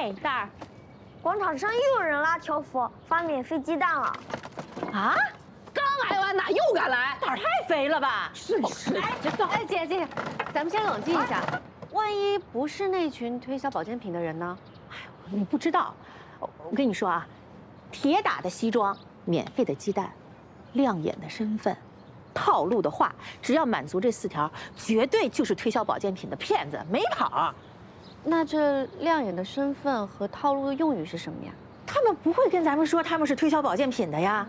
哎，蛋儿，广场上又有人拉条幅发免费鸡蛋了。啊？刚来完哪又敢来？胆儿太肥了吧？是。哎，走。哎，姐，咱们先冷静一下，万一不是那群推销保健品的人呢？哎，你不知道，我跟你说啊，铁打的西装，免费的鸡蛋，亮眼的身份。套路的话，只要满足这4条，绝对就是推销保健品的骗子，没跑。那这亮眼的身份和套路的用语是什么呀？他们不会跟咱们说他们是推销保健品的呀，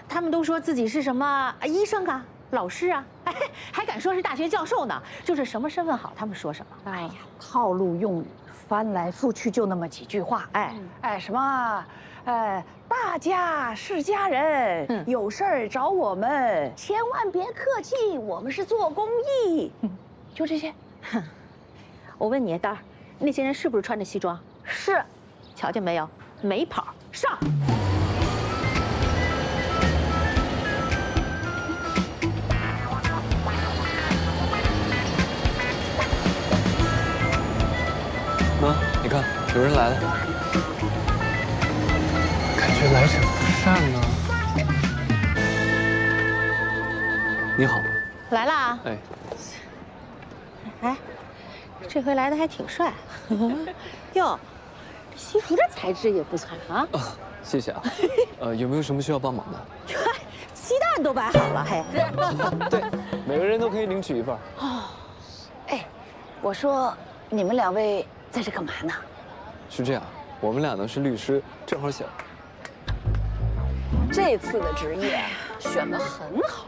他们都说自己是什么医生啊、老师啊，哎，还敢说是大学教授呢，就是什么身份好，他们说什么。哎呀，套路用语翻来覆去就那么几句话，什么，大家是家人，有事儿找我们，千万别客气，我们是做公益，就这些。我问你，蛋儿，那些人是不是穿着西装？是，瞧见没有？没跑，上！妈，你看，有人来了，感觉来者不善呢。你好，来啦！哎，哎，这回来的还挺帅。哟，这西服这材质也不错啊。谢谢啊。有没有什么需要帮忙的？鸡蛋都摆好了，嘿。对，每个人都可以领取1份。哦，哎，我说你们2位在这干嘛呢？是这样，我们俩呢是律师，正好写了。这次的职业选得很好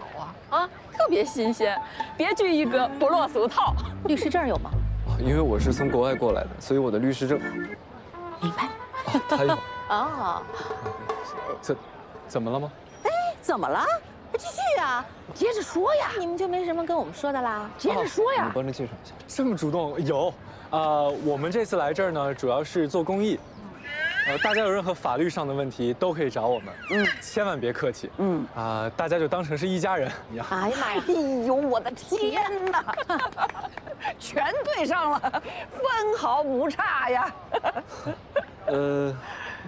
啊，特别新鲜，别具一格，不落俗套。律师证有吗？因为我是从国外过来的，所以我的律师证。明白。他有。哦，怎么了吗？怎么了？继续啊，接着说呀，你们就没什么跟我们说的啦？接着说呀。你帮着介绍一下。这么主动有，我们这次来这儿呢，主要是做公益。大家有任何法律上的问题都可以找我们，千万别客气，大家就当成是一家人一样。哎呀妈呀！哎呦，我的天哪，全对上了，分毫不差呀。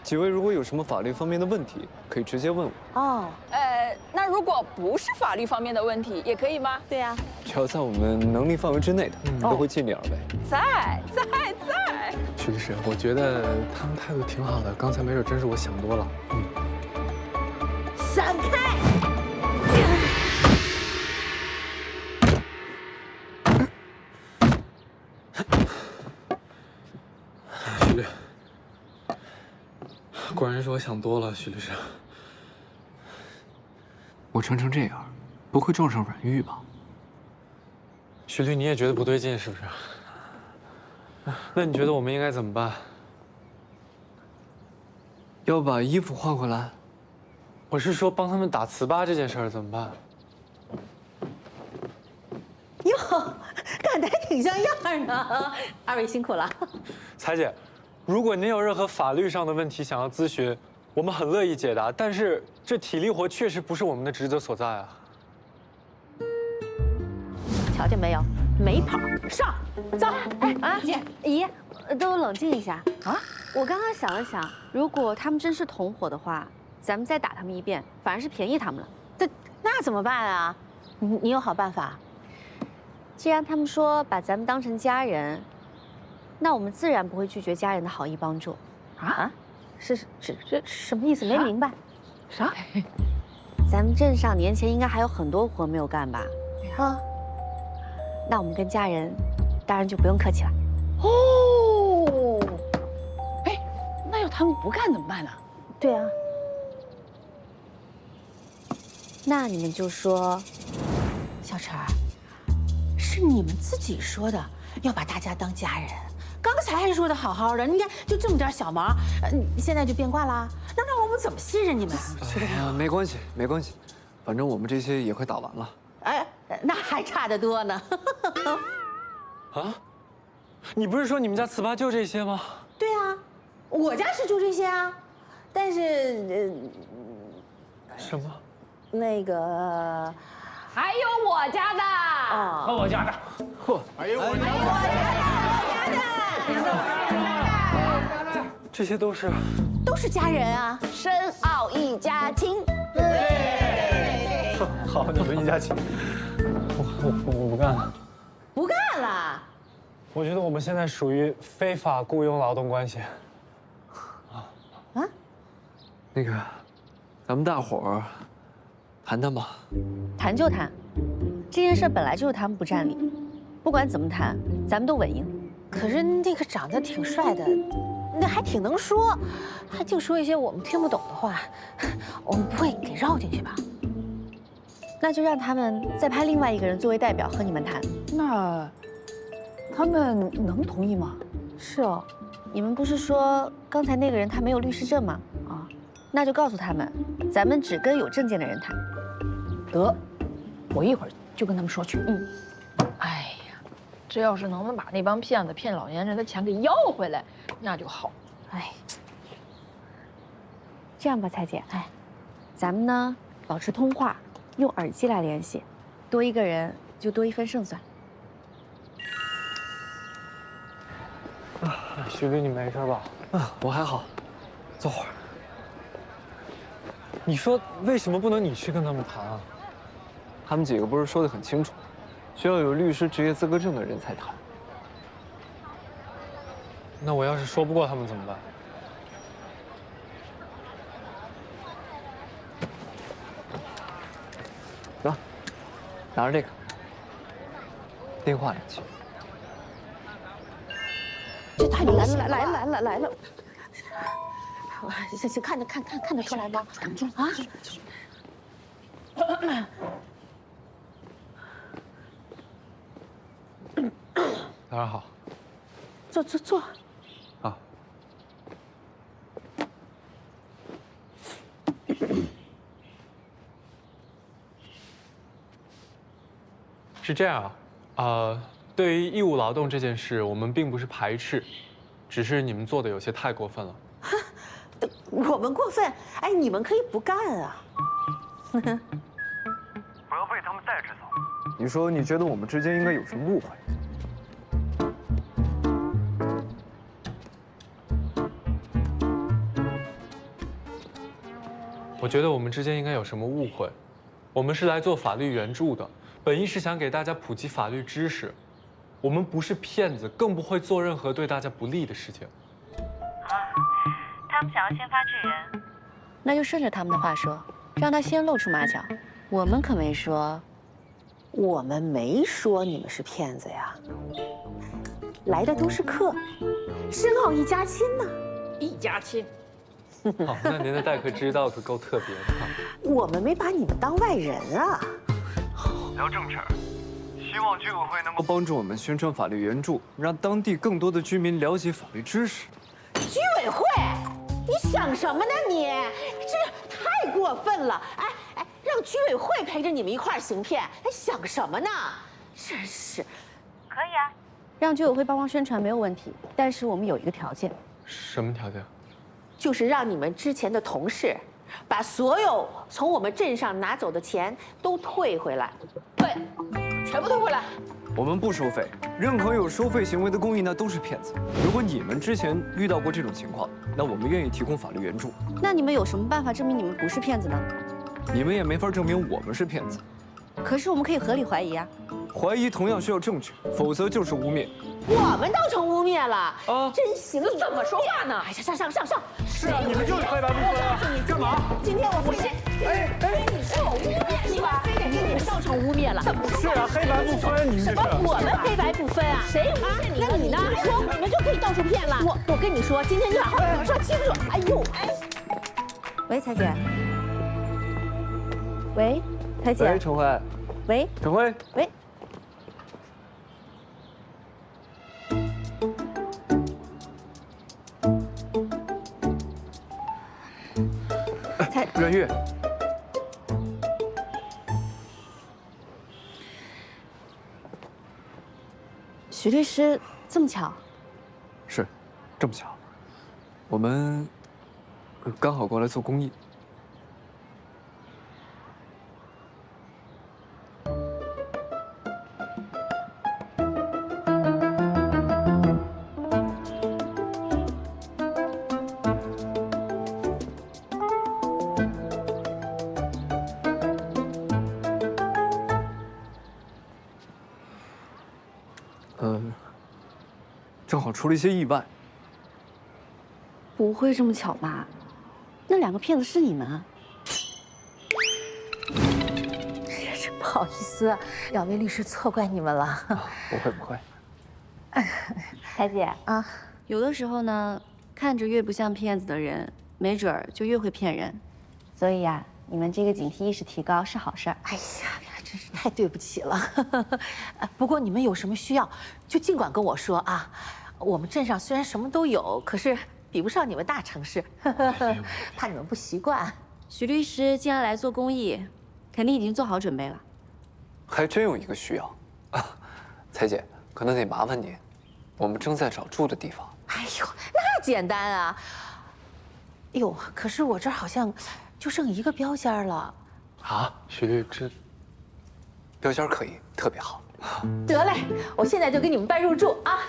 几位如果有什么法律方面的问题，可以直接问我。哦，那如果不是法律方面的问题，也可以吗？对呀。只要在我们能力范围之内的，都会尽力而为。在。徐律师，我觉得他们态度挺好的，刚才没准真是我想多了。闪开！徐律，果然是我想多了，徐律师。我穿成这样，不会撞上阮玉吧？徐律，你也觉得不对劲是不是？那你觉得我们应该怎么办？要把衣服换回来？我是说帮他们打糍粑这件事儿怎么办？哟，干得还挺像样呢。2位辛苦了。彩姐，如果您有任何法律上的问题想要咨询，我们很乐意解答。但是这体力活确实不是我们的职责所在啊。瞧见没有？没跑，上，走！姐、姨，都冷静一下啊！我刚刚想了想，如果他们真是同伙的话，咱们再打他们一遍，反而是便宜他们了。那怎么办啊？你有好办法？既然他们说把咱们当成家人，那我们自然不会拒绝家人的好意帮助。啊？这什么意思？没明白。啥？咱们镇上年前应该还有很多活没有干吧？啊？那我们跟家人，当然就不用客气了。哦，哎，那要他们不干怎么办呢？对啊，那你们就说，小陈儿，是你们自己说的要把大家当家人，刚才还说的好好的，你看就这么点小忙，现在就变卦啦？那让我们怎么信任你们？没关系，没关系，反正我们这些也快打完了。哎，那还差得多呢。啊？你不是说你们家糍粑就这些吗？对啊，我家是就这些啊，但是什么？那个还有我家的哦，和我家的。嚯！还有我家的。这些都是家人啊，深奥一家亲。好，你们一家亲。我不干了。不干了。我觉得我们现在属于非法雇佣劳动关系。那个，咱们大伙儿谈谈吧。谈就谈，这件事本来就是他们不占理，不管怎么谈，咱们都稳赢。可是那个长得挺帅的，那还挺能说，还净说一些我们听不懂的话，我们不会给绕进去吧？那就让他们再派另外一个人作为代表和你们谈。那他们能同意吗？是哦，你们不是说刚才那个人他没有律师证吗？啊，那就告诉他们，咱们只跟有证件的人谈。得，我一会儿就跟他们说去。哎呀，这要是能把那帮骗子骗老年人的钱给要回来，那就好。哎，这样吧，彩姐，咱们呢保持通话，用耳机来联系，多一个人就多一分胜算。徐律，你没事吧？我还好，坐会儿。你说为什么不能你去跟他们谈啊？他们几个不是说得很清楚，需要有律师执业资格证的人才谈。那我要是说不过他们怎么办？走，拿着这个，电话联系。这太来了！行，看得出来吗？啊！早上好。坐。啊。是这样啊，对于义务劳动这件事，我们并不是排斥，只是你们做的有些太过分了。我们过分？哎，你们可以不干啊！不要被他们带着走。你说你觉得我们之间应该有什么误会？我觉得我们之间应该有什么误会。我们是来做法律援助的，本意是想给大家普及法律知识。我们不是骗子，更不会做任何对大家不利的事情。他们想要先发制人，那就顺着他们的话说，让他先露出马脚。我们可没说，你们是骗子呀。来的都是客，深奥一家亲呢。一家亲。好，那您的待客之道可够特别的哈。我们没把你们当外人啊。聊正事儿，希望居委会能够帮助我们宣传法律援助，让当地更多的居民了解法律知识。居委会，你想什么呢你？这太过分了！哎，让居委会陪着你们一块儿行骗，还想什么呢？真是。可以啊。让居委会帮忙宣传没有问题，但是我们有一个条件。什么条件？就是让你们之前的同事，把所有从我们镇上拿走的钱都退回来。对，全部退回来。我们不收费，任何有收费行为的公益那都是骗子。如果你们之前遇到过这种情况，那我们愿意提供法律援助。那你们有什么办法证明你们不是骗子呢？你们也没法证明我们是骗子。可是我们可以合理怀疑啊。怀疑同样需要证据，否则就是污蔑。我们倒成污蔑了啊！真行，怎么说话呢？哎呀，上！是啊，你们就是黑白不分啊！你干嘛？今天我非得你说我污蔑你吧，非得给你们造成污蔑了。是啊，黑白不分，你们这是。我们黑白不分啊？谁污蔑你？那你呢？说你们就可以到处骗了。我跟你说，今天你好好说清楚。哎呦，喂，彩姐。喂，彩姐。喂，陈辉。喂，陈辉。喂。阮玉，徐律师，这么巧？是，这么巧，我们刚好过来做公益。正好出了一些意外。不会这么巧吧？那2个骗子是你们啊？真不好意思，2位律师错怪你们了。不会不会。彩姐啊，有的时候呢，看着越不像骗子的人，没准儿就越会骗人。所以呀，你们这个警惕意识提高是好事儿。哎呀，真是太对不起了。不过你们有什么需要，就尽管跟我说啊。我们镇上虽然什么都有，可是比不上你们大城市，怕你们不习惯。许律师既然来做公益，肯定已经做好准备了。还真有一个需要，彩姐，可能得麻烦您，我们正在找住的地方。哎呦，那简单啊！哎呦，可是我这儿好像就剩1个标间了。啊，许律这标间可以，特别好。得嘞，我现在就给你们办入住啊！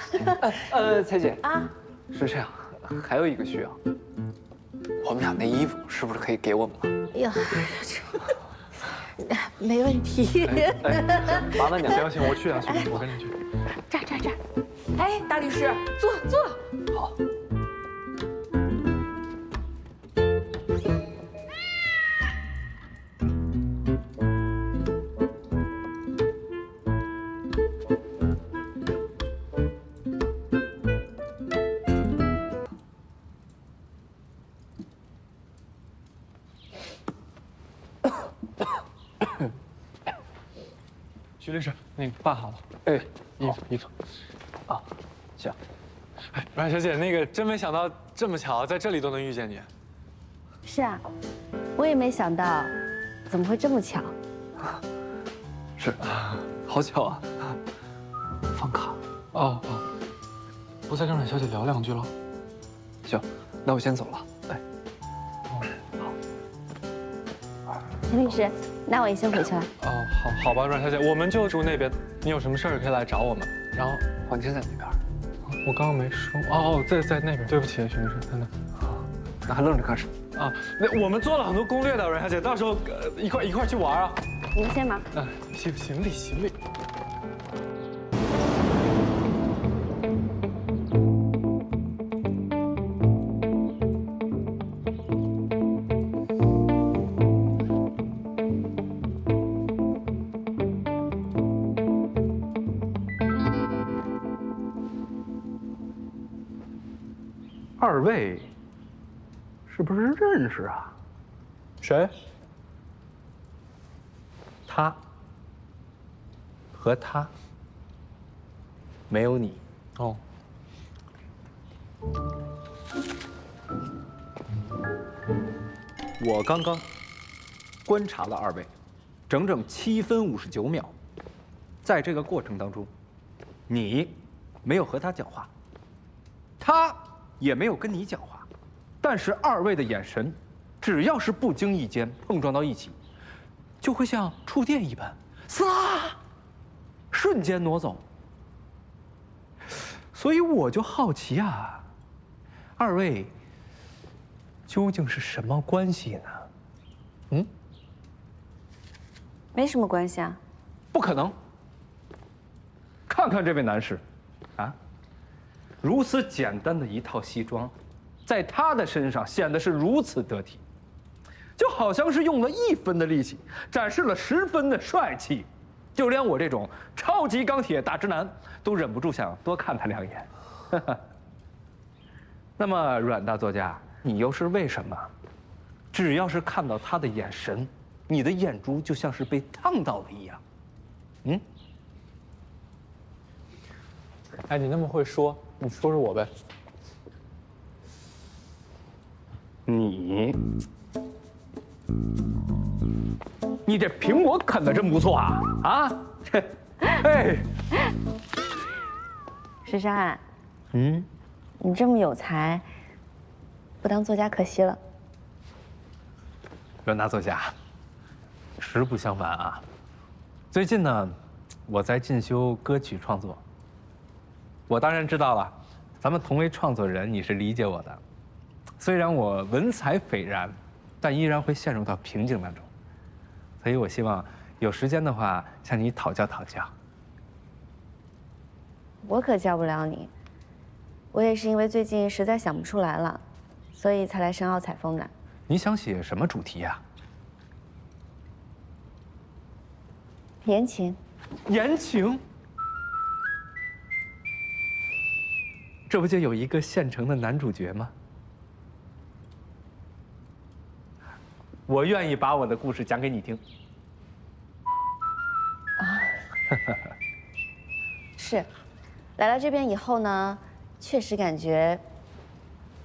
彩姐啊，是这样，还有一个需要，我们俩那衣服是不是可以给我们了？哎呀，没问题。麻烦你了。行行，我去啊，许律，我跟你去。这儿。哎，大律师，坐。好。许律师，那个办好了。哎，衣服。啊，行。哎，阮小姐，那个真没想到这么巧，在这里都能遇见你。是啊，我也没想到，怎么会这么巧？是，好巧啊。放卡。哦，不再跟阮小姐聊2句了？行，那我先走了。哎。陈律师，那我也先回去了。哦，好吧，阮小姐，我们就住那边，你有什么事儿可以来找我们。然后房间在那边。我刚刚没说。哦，在那边。对不起，许律师，在那。那还愣着干什么？啊，那我们做了很多攻略的，阮小姐，到时候一块去玩啊。你们先忙。行李。2位是不是认识啊？谁？他和他，没有你。哦。我刚刚观察了2位，整整7分59秒。在这个过程当中，你没有和他讲话，他也没有跟你讲话，但是2位的眼神，只要是不经意间碰撞到一起，就会像触电一般，呲啦，瞬间挪走。所以我就好奇啊，2位究竟是什么关系呢？嗯？没什么关系啊。不可能。看看这位男士，啊，如此简单的一套西装，在他的身上显得是如此得体，就好像是用了1分的力气，展示了10分的帅气，就连我这种超级钢铁大直男都忍不住想多看他2眼。那么，阮大作家，你又是为什么？只要是看到他的眼神，你的眼珠就像是被烫到了一样。嗯？哎，你那么会说，你说说我呗。你这苹果啃得真不错啊！啊，哎，石山，嗯，你这么有才，不当作家可惜了。阮大作家，实不相瞒啊，最近呢，我在进修歌曲创作。我当然知道了，咱们同为创作人，你是理解我的。虽然我文采斐然，但依然会陷入到瓶颈当中。所以我希望有时间的话，向你讨教讨教。我可教不了你，我也是因为最近实在想不出来了，所以才来申奥采风的。你想写什么主题呀？言情。言情。这不就有一个现成的男主角吗？我愿意把我的故事讲给你听。是，来了这边以后呢，确实感觉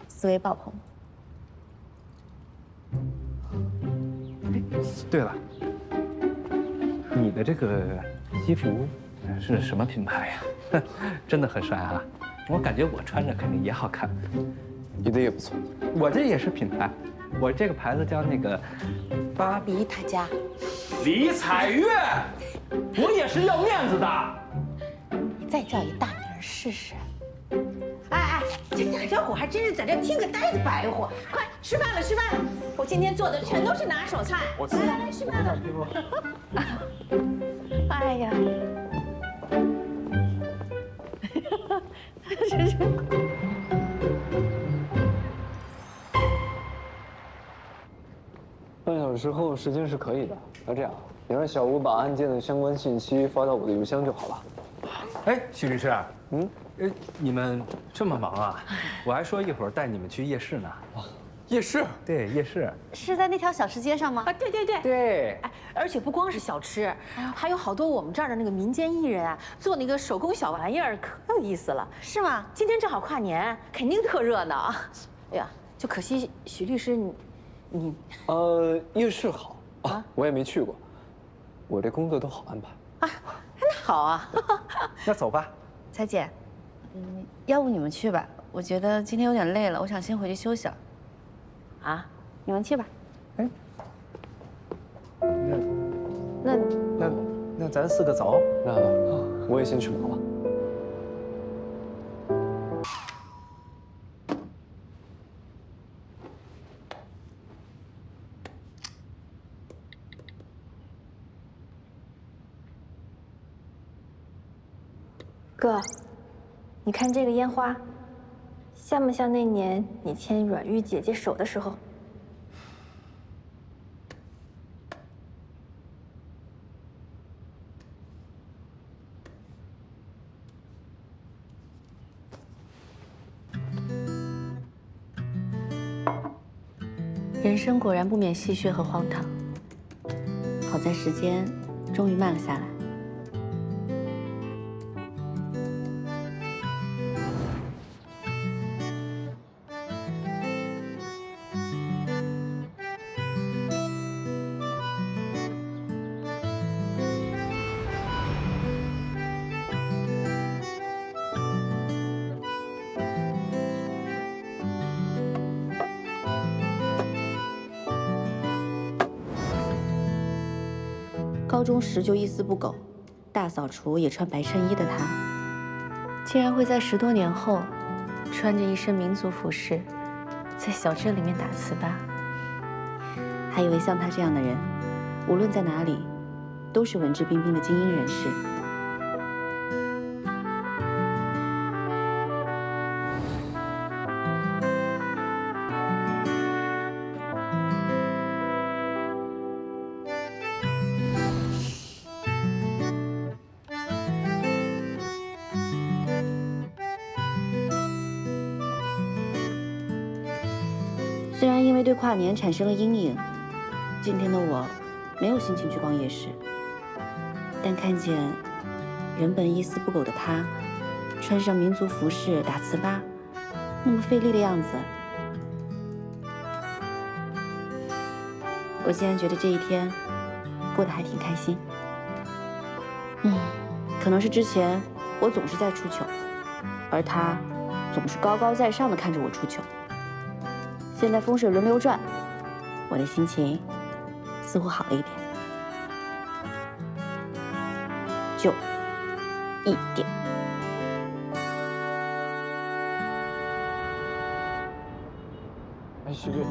思维爆棚。对了，你的这个西服是什么品牌呀？真的很帅啊！我感觉我穿着肯定也好看。你的也不错。我这也是品牌，我这个牌子叫那个巴黎他家。李彩月，我也是要面子的。你再叫一大名试试。哎，这大小伙还真是在这听个呆子白活。快吃饭了，吃饭了！我今天做的全都是拿手菜。来吃饭了。哎呀，半小时后时间是可以的。那这样，你让小吴把案件的相关信息发到我的邮箱就好了。哎，许律师，你们这么忙啊？我还说一会儿带你们去夜市呢。夜市？对，夜市。是在那条小吃街上吗？啊，对对对。对。哎，而且不光是小吃，还有好多我们这儿的那个民间艺人啊，做那个手工小玩意儿，可有意思了。是吗？今天正好跨年，肯定特热闹。哎呀，就可惜许律师你，夜市好啊，我也没去过，我这工作都好安排。啊，那好啊。那走吧。彩姐，要不你们去吧，我觉得今天有点累了，我想先回去休息了。啊，你们去吧。哎，那咱四个走。那我也先去忙了。哥，你看这个烟花，像不像那年你牵阮玉姐姐手的时候？人生果然不免戏谑和荒唐，好在时间终于慢了下来。高中时就一丝不苟，大扫除也穿白衬衣的他，竟然会在10多年后，穿着一身民族服饰，在小镇里面打糍粑。还以为像他这样的人，无论在哪里，都是文质彬彬的精英人士。虽然因为对跨年产生了阴影，今天的我没有心情去逛夜市，但看见原本一丝不苟的他，穿上民族服饰打糍粑，那么费力的样子，我竟然觉得这一天过得还挺开心。可能是之前我总是在出糗，而他总是高高在上的看着我出糗。现在风水轮流转，我的心情似乎好了一点，就一点。哎，许律，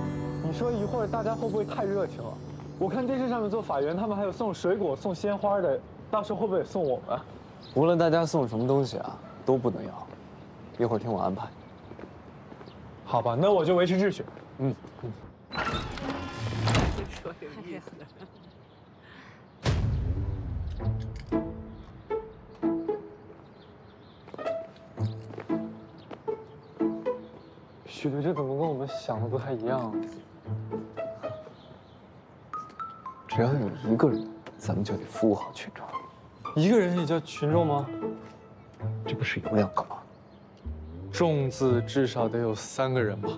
你说一会儿大家会不会太热情了？我看电视上面做法缘，他们还有送水果、送鲜花的，到时候会不会也送我们？无论大家送什么东西啊，都不能要。一会儿听我安排。好吧，那我就维持秩序。说有意思。许律这怎么跟我们想的不太一样？只要你一个人，咱们就得服务好群众。一个人也叫群众吗？这不是有2个吗？众字至少得有3个人吧。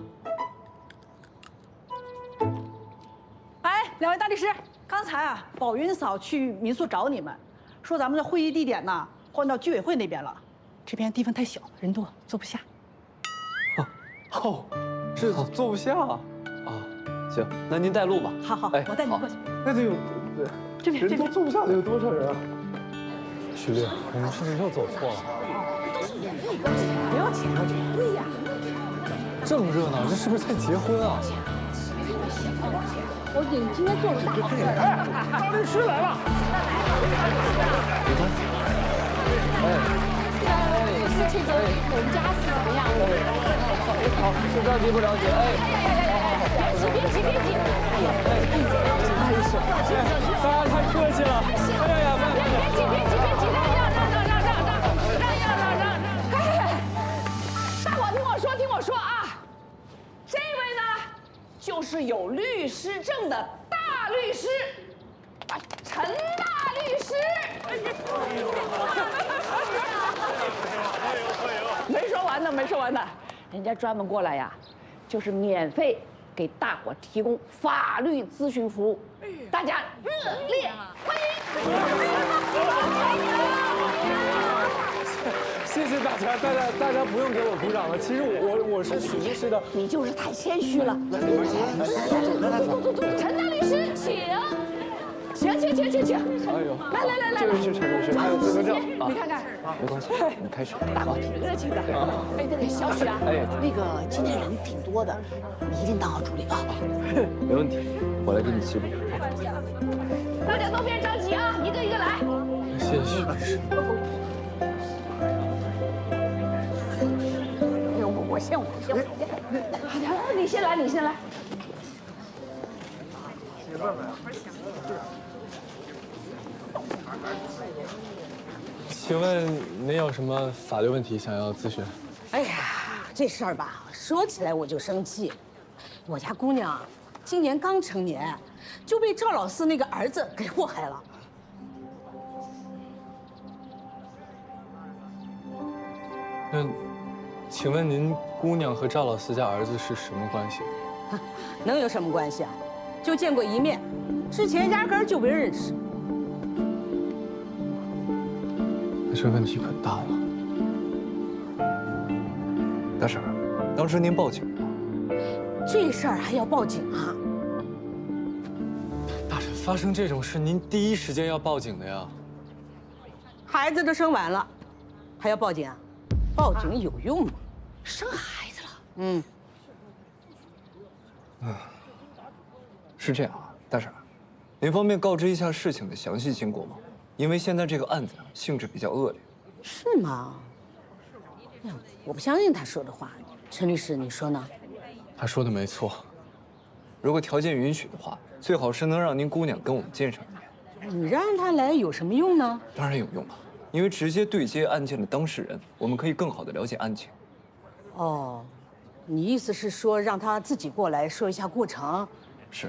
哎，2位大律师，刚才啊，宝云嫂去民宿找你们，说咱们的会议地点呢换到居委会那边了，这边地方太小，人多坐不下。哦，这坐不下啊。行，那您带路吧。好，哎我带你过去。那得有，这边人都坐不下，得有多少人啊？许律，我们是不是又走错了？不要钱，对呀。这么热闹，这是不是在结婚啊？我今天做了大好事。赵律师来了。事情中我们家是怎么样？好，不着急，不着急。别急。大家太客气了。哎呀，别急，让！大伙听我说啊，这位呢，就是有律师证的大律师，陈大律师。没说完呢，人家专门过来呀，就是免费给大伙提供法律咨询服务，大家热烈欢迎！谢谢大家，大家不用给我鼓掌了。其实我是许律师的，你就是太谦虚了。走，陈大律师，请。请！哎呦，来，这位是陈律师，还有资格证。你看看，没关系，你开始。大伙挺热情的。哎，那个小许啊，那个今天人挺多的，你一定当好主理啊。没问题，我来给你记录。大家都别着急啊，一个一个来。谢谢许律师。我先。好，你先来。请问您有什么法律问题想要咨询？哎呀，这事儿吧，说起来我就生气。我家姑娘今年刚成年，就被赵老四那个儿子给祸害了。那，请问您姑娘和赵老四家儿子是什么关系？能有什么关系啊？就见过一面，之前压根儿就没认识。那这问题可大了。大婶，当时您报警了吗？这事儿还要报警啊？大婶，发生这种事，您第一时间要报警的呀。孩子都生完了，还要报警啊？报警有用吗？生孩子了。是这样啊，大婶，您方便告知一下事情的详细经过吗？因为现在这个案子性质比较恶劣。是吗？我不相信他说的话。陈律师，你说呢？他说的没错。如果条件允许的话，最好是能让您姑娘跟我们见上一面。你让他来有什么用呢？当然有用了，因为直接对接案件的当事人，我们可以更好的了解案情。哦，你意思是说让他自己过来说一下过程？是。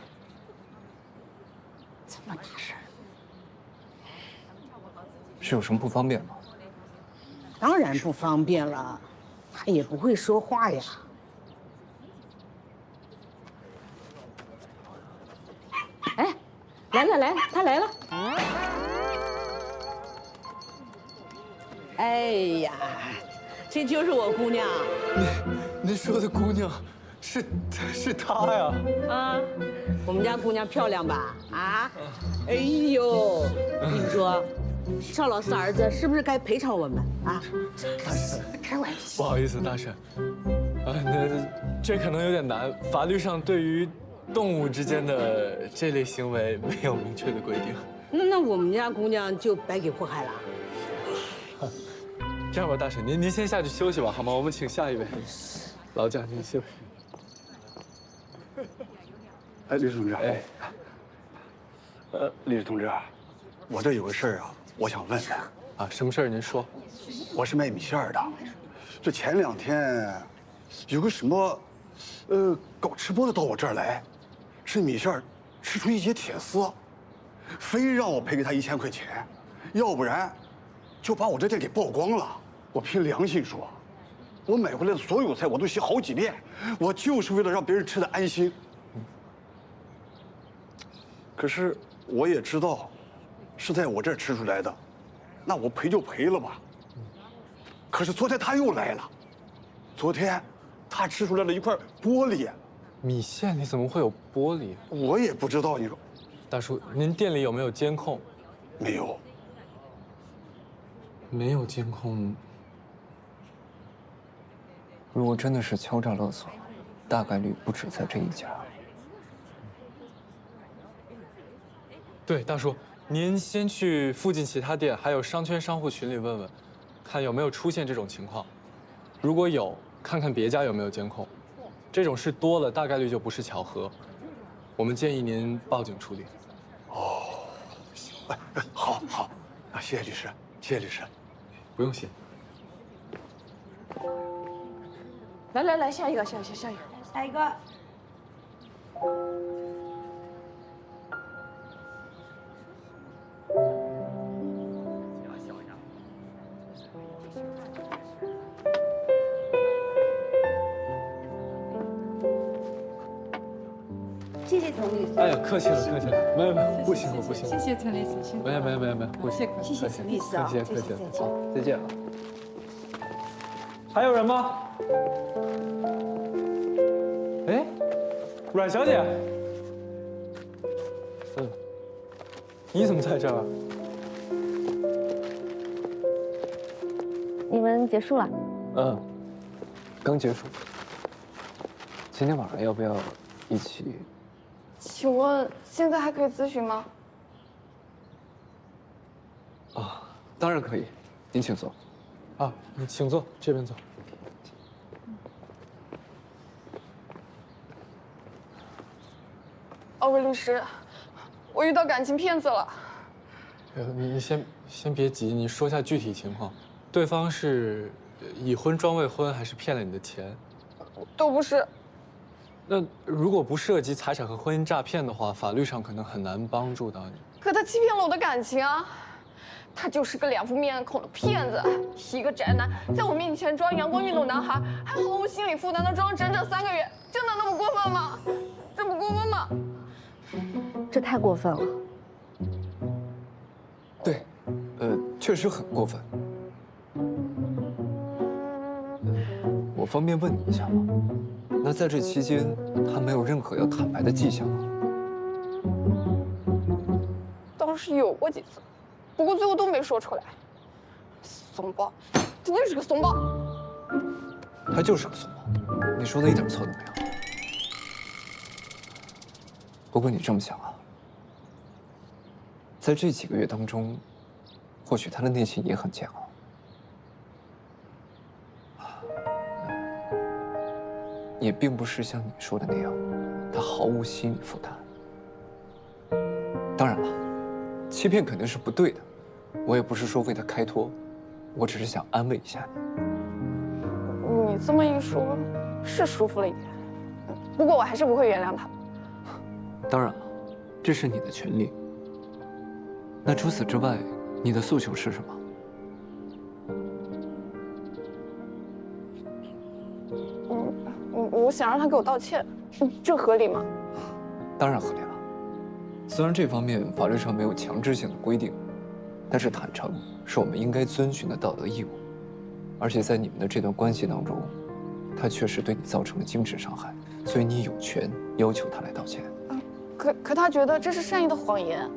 这么大事儿，是有什么不方便吗？当然不方便了，他也不会说话呀。哎，来了，他来了。哎呀，这就是我姑娘。您说的姑娘，是她呀？啊，我们家姑娘漂亮吧？啊，哎呦，我跟你说，赵老四儿子是不是该赔偿我们啊？开玩笑。不好意思，大婶，那这可能有点难，法律上对于动物之间的这类行为没有明确的规定。那我们家姑娘就白给祸害了。这样吧，大婶，您先下去休息吧，好吗？我们请下一位。劳驾，您休息。哎，律师同志。哎，律师同志，我这有个事儿啊，我想问问。啊，什么事儿？您说。我是卖米线的，这前2天有个什么，搞直播的到我这儿来，吃米线吃出一节铁丝，非让我赔给他1000块钱，要不然就把我这店给曝光了。我凭良心说，我买回来的所有菜我都洗好几遍，我就是为了让别人吃得安心。可是我也知道，是在我这儿吃出来的，那我赔就赔了吧。可是昨天他又来了，昨天他吃出来了一块玻璃。米线里怎么会有玻璃？我也不知道。你说，大叔，您店里有没有监控？没有。没有监控。如果真的是敲诈勒索，大概率不止在这一家。对，大叔，您先去附近其他店，还有商圈商户群里问问，看有没有出现这种情况。如果有，看看别家有没有监控。这种事多了，大概率就不是巧合。我们建议您报警处理。哦，好，啊，谢谢律师，谢谢律师。不用谢。来，下一个。谢谢陈律师。哎呀，客气了。没有，不辛苦。谢谢陈律师，辛苦。没有，不辛苦。谢谢陈律师啊，客气了。好，再见啊。还有人吗？哎，阮小姐，你怎么在这儿？你们结束了？刚结束。今天晚上要不要一起？请问现在还可以咨询吗？啊，当然可以，您请坐。啊，你请坐，这边坐。二位律师，我遇到感情骗子了。你先别急，你说一下具体情况。对方是已婚装未婚，还是骗了你的钱？都不是。那如果不涉及财产和婚姻诈骗的话，法律上可能很难帮助到你。可他欺骗了我的感情啊！他就是个2副面孔的骗子，一个宅男，在我面前装阳光运动男孩，还毫无心理负担的装整整3个月，真的那么过分吗？这不过分吗？这太过分了。对，确实很过分。我方便问你一下吗？那在这期间，他没有任何要坦白的迹象吗？倒是有过几次，不过最后都没说出来。怂包，他就是个怂包。他就是个怂包，你说的一点错都没有。不过你这么想啊，在这几个月当中，或许他的内心也很煎熬。也并不是像你说的那样，他毫无心理负担。当然了，欺骗肯定是不对的，我也不是说为他开脱，我只是想安慰一下你。你这么一说，是舒服了一点。不过我还是不会原谅他。当然了，这是你的权利。那除此之外，你的诉求是什么？我想让他给我道歉，这合理吗？当然合理了。虽然这方面法律上没有强制性的规定，但是坦诚是我们应该遵循的道德义务。而且在你们的这段关系当中，他确实对你造成了精神伤害，所以你有权要求他来道歉。可他觉得这是善意的谎言。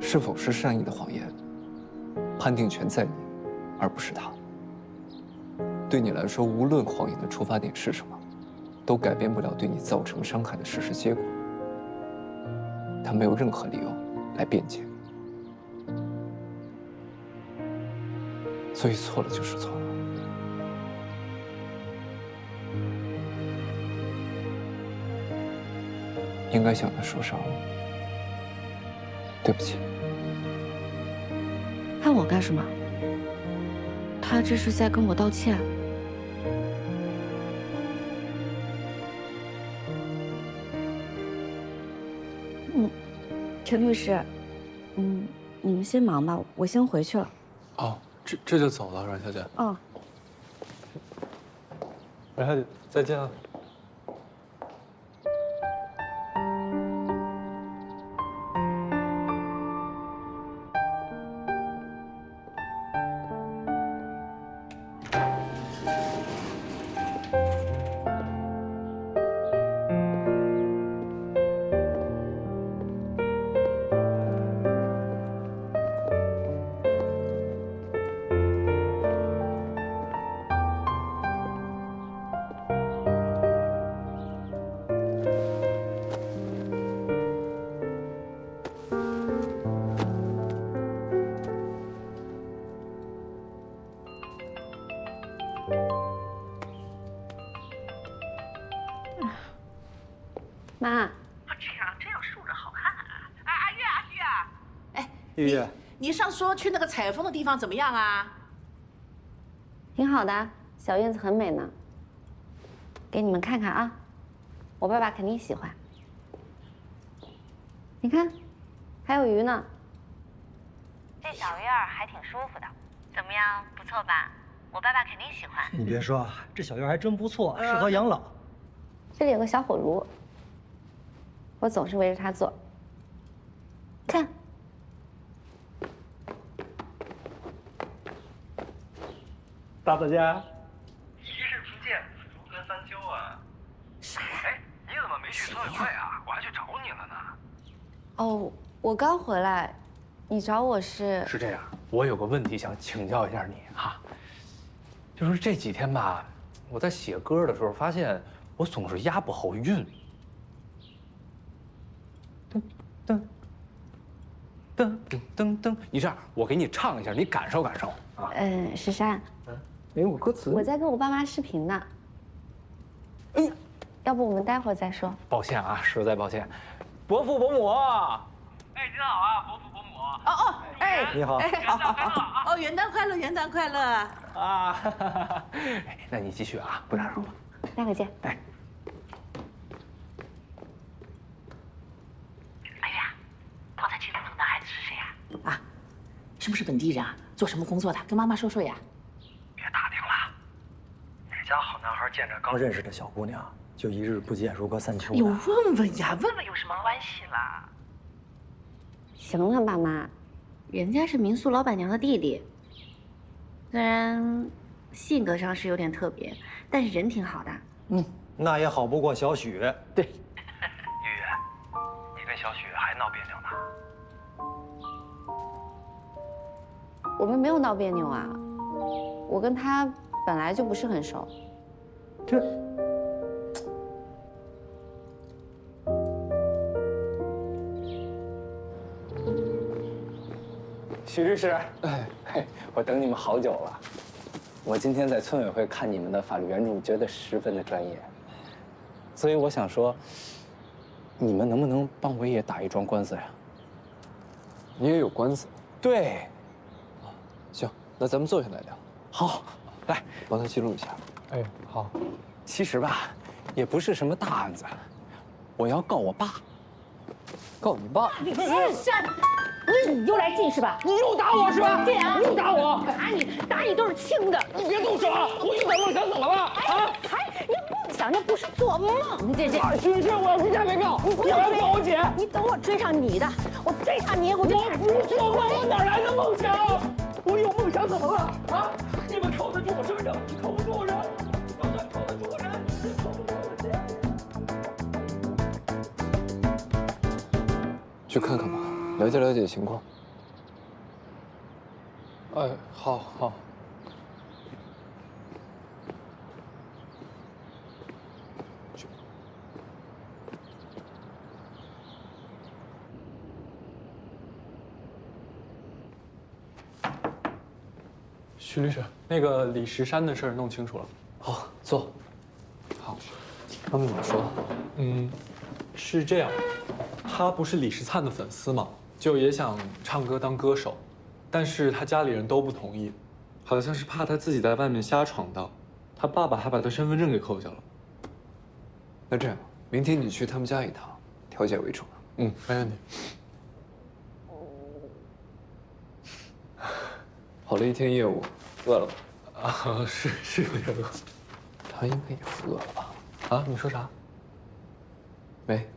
是否是善意的谎言，判定权在你，而不是他。对你来说，无论谎言的出发点是什么，都改变不了对你造成伤害的事实结果。他没有任何理由来辩解，所以错了就是错了。应该向他说声对不起。看我干什么？他这是在跟我道歉。陈律师，你们先忙吧，我先回去了。哦，这就走了，阮小姐。嗯。阮小姐，再见啊。妈，这样竖着好看啊！哎，阿玉啊，哎，玉玉，你上次说去那个采风的地方怎么样啊？挺好的，小院子很美呢。给你们看看啊，我爸爸肯定喜欢。你看，还有鱼呢。这小院儿还挺舒服的，怎么样？不错吧？我爸爸肯定喜欢。你别说，这小院还真不错，适合养老。这里有个小火炉，我总是围着它坐。看，大当家，一日不见，如隔三秋啊！啥呀？哎，你怎么没去村委会啊？我还去找你了呢。哦，我刚回来，你找我是？是这样，我有个问题想请教一下你哈，就是这几天吧，我在写歌的时候发现我总是押不好韵。噔噔噔噔噔，你这样，我给你唱一下，你感受感受啊。石山，没有歌词。我在跟我爸妈视频呢。哎呀，要不我们待会儿再说。抱歉啊，实在抱歉，伯父伯母。哎，您好啊，伯父伯母。哦，哎，你好，哎，好，哦，元旦快乐，元旦快乐啊！哈哈哈。那你继续啊，不打扰了。待会儿见。哎。刚才记录的男孩子是谁呀？啊，是不是本地人啊？做什么工作的？跟妈妈说说呀。别打听了，哪家好男孩见着刚认识的小姑娘，就一日不见如隔三秋。有问问呀，问问有什么关系啦？行了，爸妈，人家是民宿老板娘的弟弟，虽然性格上是有点特别，但是人挺好的。那也好不过小许。对。玉玉，你跟小许还闹别扭呢？我们没有闹别扭啊，我跟他本来就不是很熟。这。许律师，我等你们好久了。我今天在村委会看你们的法律援助，觉得十分的专业，所以我想说，你们能不能帮我也打一桩官司呀？你也有官司？对。行，那咱们坐下来聊。好，来帮他记录一下。哎，好。其实吧，也不是什么大案子，我要告我爸。告你爸？石山，你又来劲是吧？你又打我是吧？对啊，又打我！打你都是轻的。你别动手啊！我一点梦想怎么了？啊？你梦想那不是做梦，这。许是我要回家被告，我要告我姐。你等我追上你的，我追上你，我就。我不做梦，我哪来的梦想？我有梦想怎么了？啊？你们扣得住我身份证，扣不住我人。就算扣得住我人，也扣不住我钱。去看看吧，了解了解情况。哎，好好。徐律师，那个李石山的事儿弄清楚了。好，坐。好。他们怎么说？是这样，他不是李石灿的粉丝嘛，就也想唱歌当歌手，但是他家里人都不同意，好像是怕他自己在外面瞎闯荡，他爸爸还把他身份证给扣下了。那这样，明天你去他们家一趟，调解为主。嗯，没问题。跑了一天业务，饿了吗？啊，是有点饿。他应该也饿了吧？啊，你说啥？没。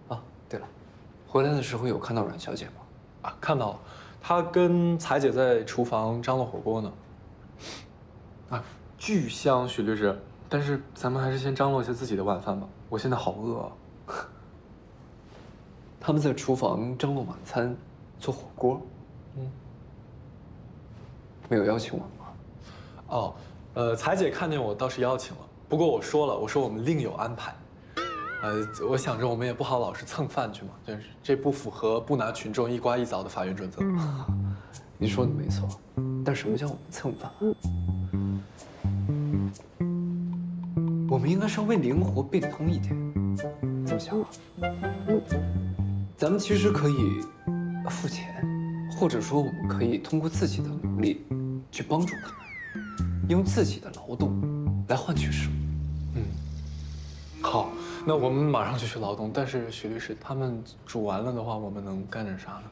啊，对了，回来的时候有看到阮小姐吗？啊，看到了，她跟彩姐在厨房张罗火锅呢。啊，巨香，许律师。但是咱们还是先张罗一下自己的晚饭吧，我现在好饿啊。他们在厨房张罗晚餐，做火锅。没有邀请我吗？哦，彩姐看见我倒是邀请了，不过我说了，我说我们另有安排。我想着我们也不好老是蹭饭去嘛，就是这不符合不拿群众一瓜一枣的法院准则。你说的没错，但什么叫我们蹭饭？我们应该稍微灵活变通一点。怎么想啊？咱们其实可以付钱，或者说我们可以通过自己的努力去帮助他们，用自己的劳动来换取食物。好，那我们马上就去劳动。但是许律师，他们煮完了的话，我们能干点啥呢？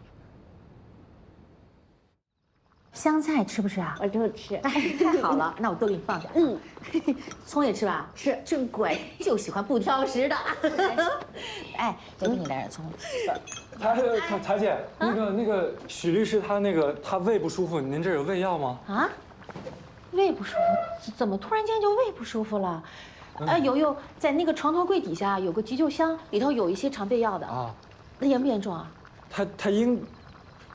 香菜吃不吃啊？我就吃。哎，太好了，那我都给你放下。葱也吃吧？吃，真乖，就喜欢不挑食的。哎，多给你来点葱。彩姐，那个许律师他胃不舒服，您这有胃药吗？啊？胃不舒服？怎么突然间就胃不舒服了？有，在那个床头柜底下有个急救箱，里头有一些常备药的啊。那严不严重啊？他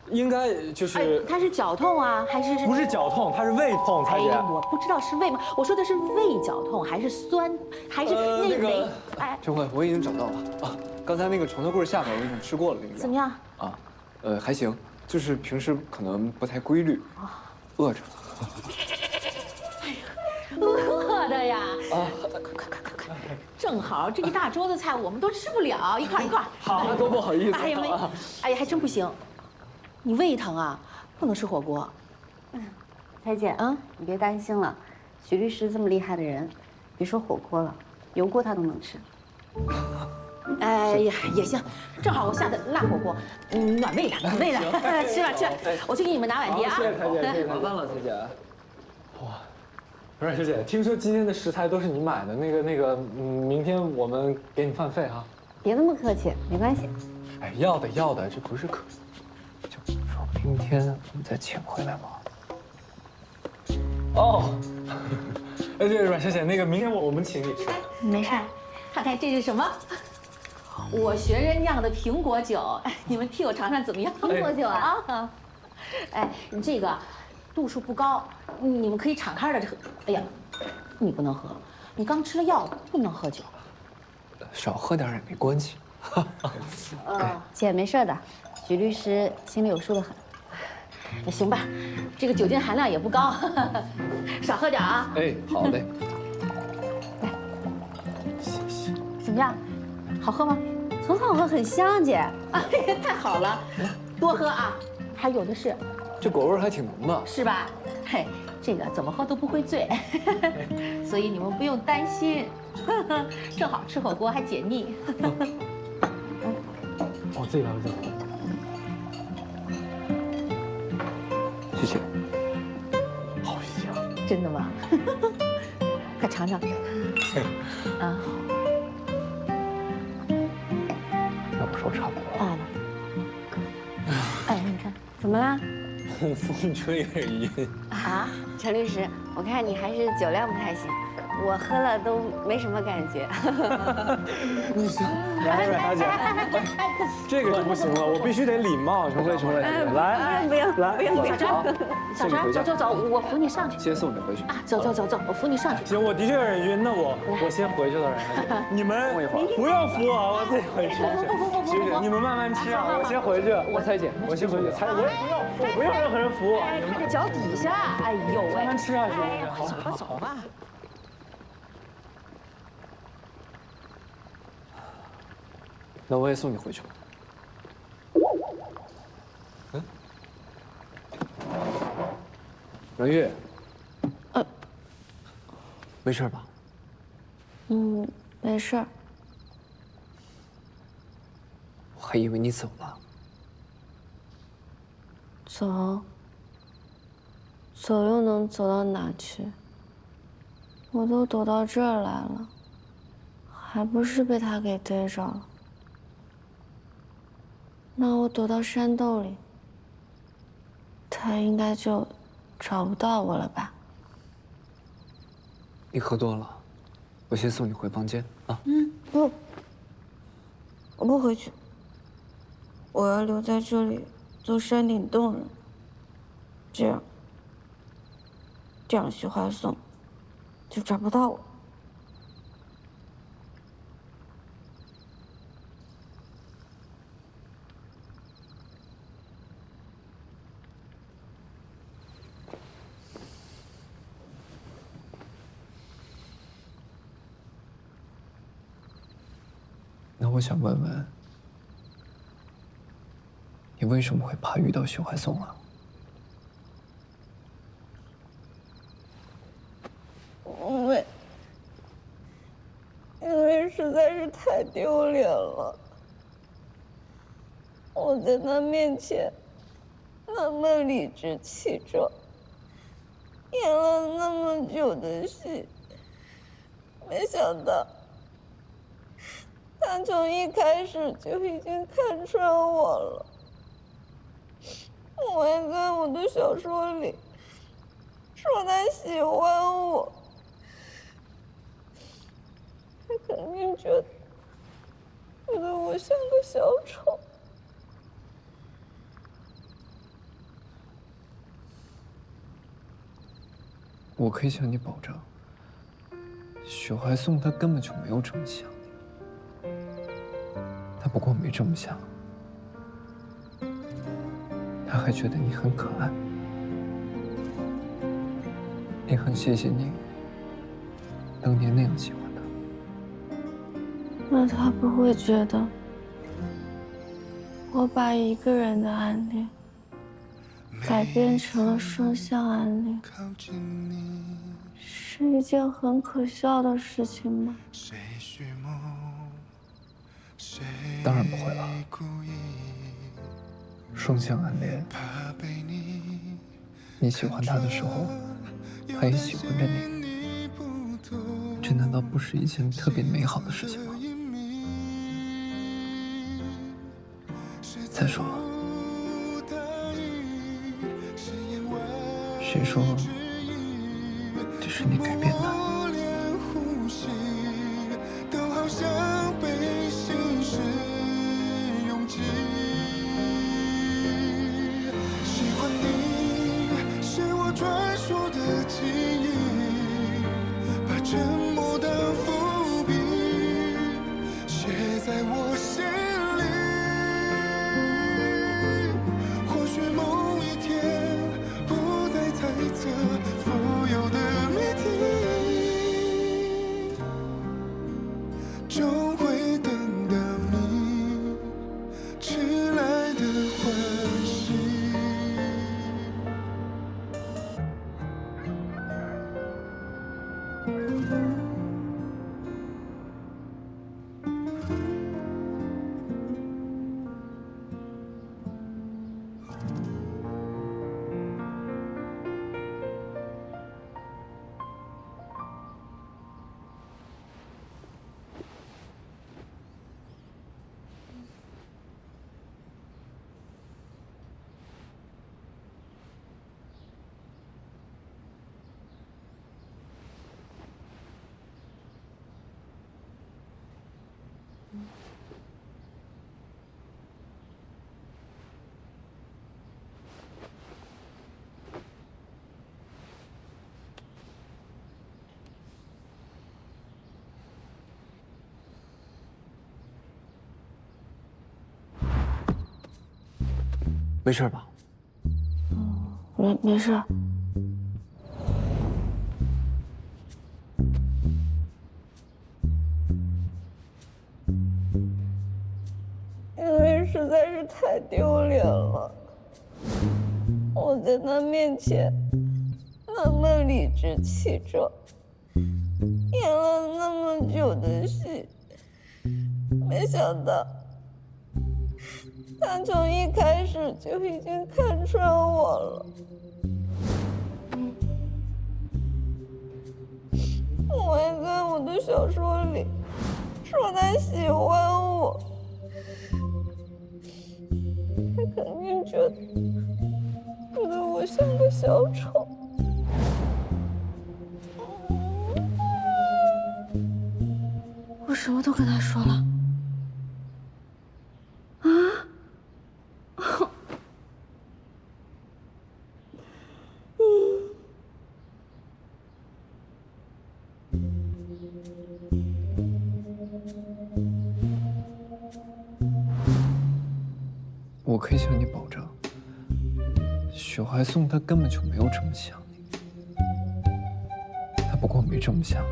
应该就是，他是绞痛啊，还是？不是绞痛，他是胃痛，彩姐。我不知道是胃吗？我说的是胃绞痛，还是酸，还是内雷？哎，陈慧，我已经找到了啊，刚才那个床头柜下面我已经吃过了那个药。怎么样？啊，还行，就是平时可能不太规律，饿着。饿的呀！啊，快！正好这一大桌子菜我们都吃不了，一块。好，那多不好意思。哎呀，还真不行。你胃疼啊，不能吃火锅。彩姐，你别担心了，许律师这么厉害的人，别说火锅了，油锅他都能吃。哎呀，也行，正好我下的辣火锅，暖胃的。吃吧。我去给你们拿碗碟啊。谢谢彩姐，麻烦了，彩姐。哇，阮小姐，听说今天的食材都是你买的，那个，明天我们给你饭费啊。别那么客气，没关系。哎，要的，这不是客气。就说明天我们再请回来嘛。哦，对，阮小姐，那个明天我们请你吃。没事，看看这是什么？我学人酿的苹果酒，你们替我尝尝怎么样？苹果酒啊！哎，你这个度数不高，你们可以敞开的喝。哎呀，你不能喝，你刚吃了药，不能喝酒。少喝点也没关系。姐没事的，许律师心里有数的很。那行吧，这个酒精含量也不高，少喝点啊。哎，好嘞。来，谢谢。怎么样？好喝吗？很好喝，很香，姐。哎呀，太好了，多喝啊，还有的是。这果味还挺浓的，是吧？嘿，这个怎么喝都不会醉，所以你们不用担心。正好吃火锅还解腻。我自己来。谢谢。好香，真的吗？快尝尝。啊。要不说差不多了。哎，你看，怎么啦？风吹而已。啊，陈律师，我看你还是酒量不太行，我喝了都没什么感觉。来，阮小姐，这个就不行了，我必须得礼貌。陈慧，来，不用，小张，走，我扶你上去。先送你回去啊，走，我扶你上去。行，我的确有点晕，那我先回去了，阮小姐。你们不要扶我，我自己回去。不，你们慢慢吃啊，我先回去。彩姐，我先回去。彩姐，我不要任何人扶我。看这脚底下，哎呦喂！慢慢吃啊，行。走吧。那我也送你回去吧。嗯，阮玉，没事吧？没事。我还以为你走了。走又能走到哪去？我都躲到这儿来了，还不是被他给逮着了？那我躲到山洞里，他应该就找不到我了吧？你喝多了，我先送你回房间啊。不，我不回去，我要留在这里做山顶洞人。这样徐怀松就找不到我。那我想问问，你为什么会怕遇到徐怀松啊？因为实在是太丢脸了，我在他面前那么理直气壮，演了那么久的戏，没想到他从一开始就已经看穿我了。我还在我的小说里说他喜欢我，他肯定觉得我像个小丑。我可以向你保证，许怀松他根本就没有这么想你，他不光没这么想，他还觉得你很可爱，也很谢谢你当年那样喜欢他。那他不会觉得我把一个人的暗恋改编成了双向暗恋，是一件很可笑的事情吗？当然不会了。双向暗恋，你喜欢他的时候，他也喜欢着你，这难道不是一件特别美好的事情吗？再说了，谁说这是你改编的？传说的记忆，把沉默的伏笔写在我心里。或许某一天，不再猜测所有的谜题，终会等到你迟来的欢喜。没事吧？没事。实在是太丢脸了。我在他面前那么理直气壮，演了那么久的戏，没想到他从一开始就已经看穿我了。我还在我的小说里说他喜欢我，他肯定觉得我像个小丑。我什么都跟他说了。我可以向你保证，许怀松他根本就没有这么想你，他不光没这么想，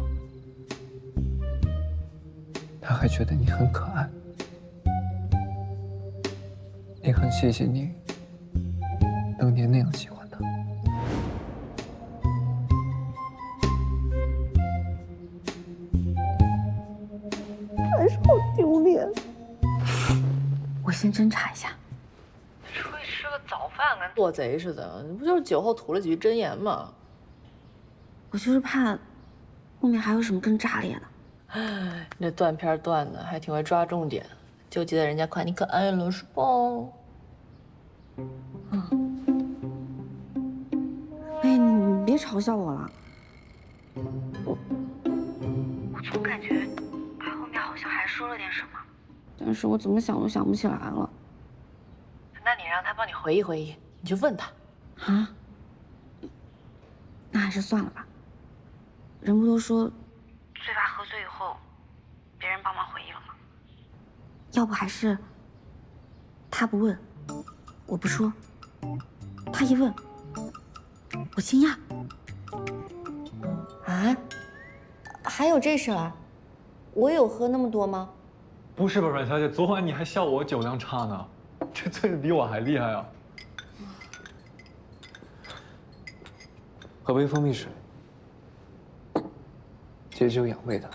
他还觉得你很可爱，也很谢谢你当年那样喜欢他。还是好丢脸。我先侦查一下。出去吃个早饭跟做贼似的，你不就是酒后吐了几句真言吗？我就是怕后面还有什么更炸裂的。你这断片断的还挺会抓重点，就记得人家夸你可爱了是吧？哎，你别嘲笑我了。我总感觉他后面好像还说了点什么。但是我怎么想都想不起来了。那你让他帮你回忆回忆，你就问他。啊？那还是算了吧。人不都说最怕喝醉以后，别人帮忙回忆了吗？要不还是他不问，我不说；他一问，我惊讶。啊？还有这事儿？我有喝那么多吗？不是吧，阮小姐，昨晚你还笑我酒量差呢，这醉的比我还厉害啊！喝杯蜂蜜水，解酒养胃的。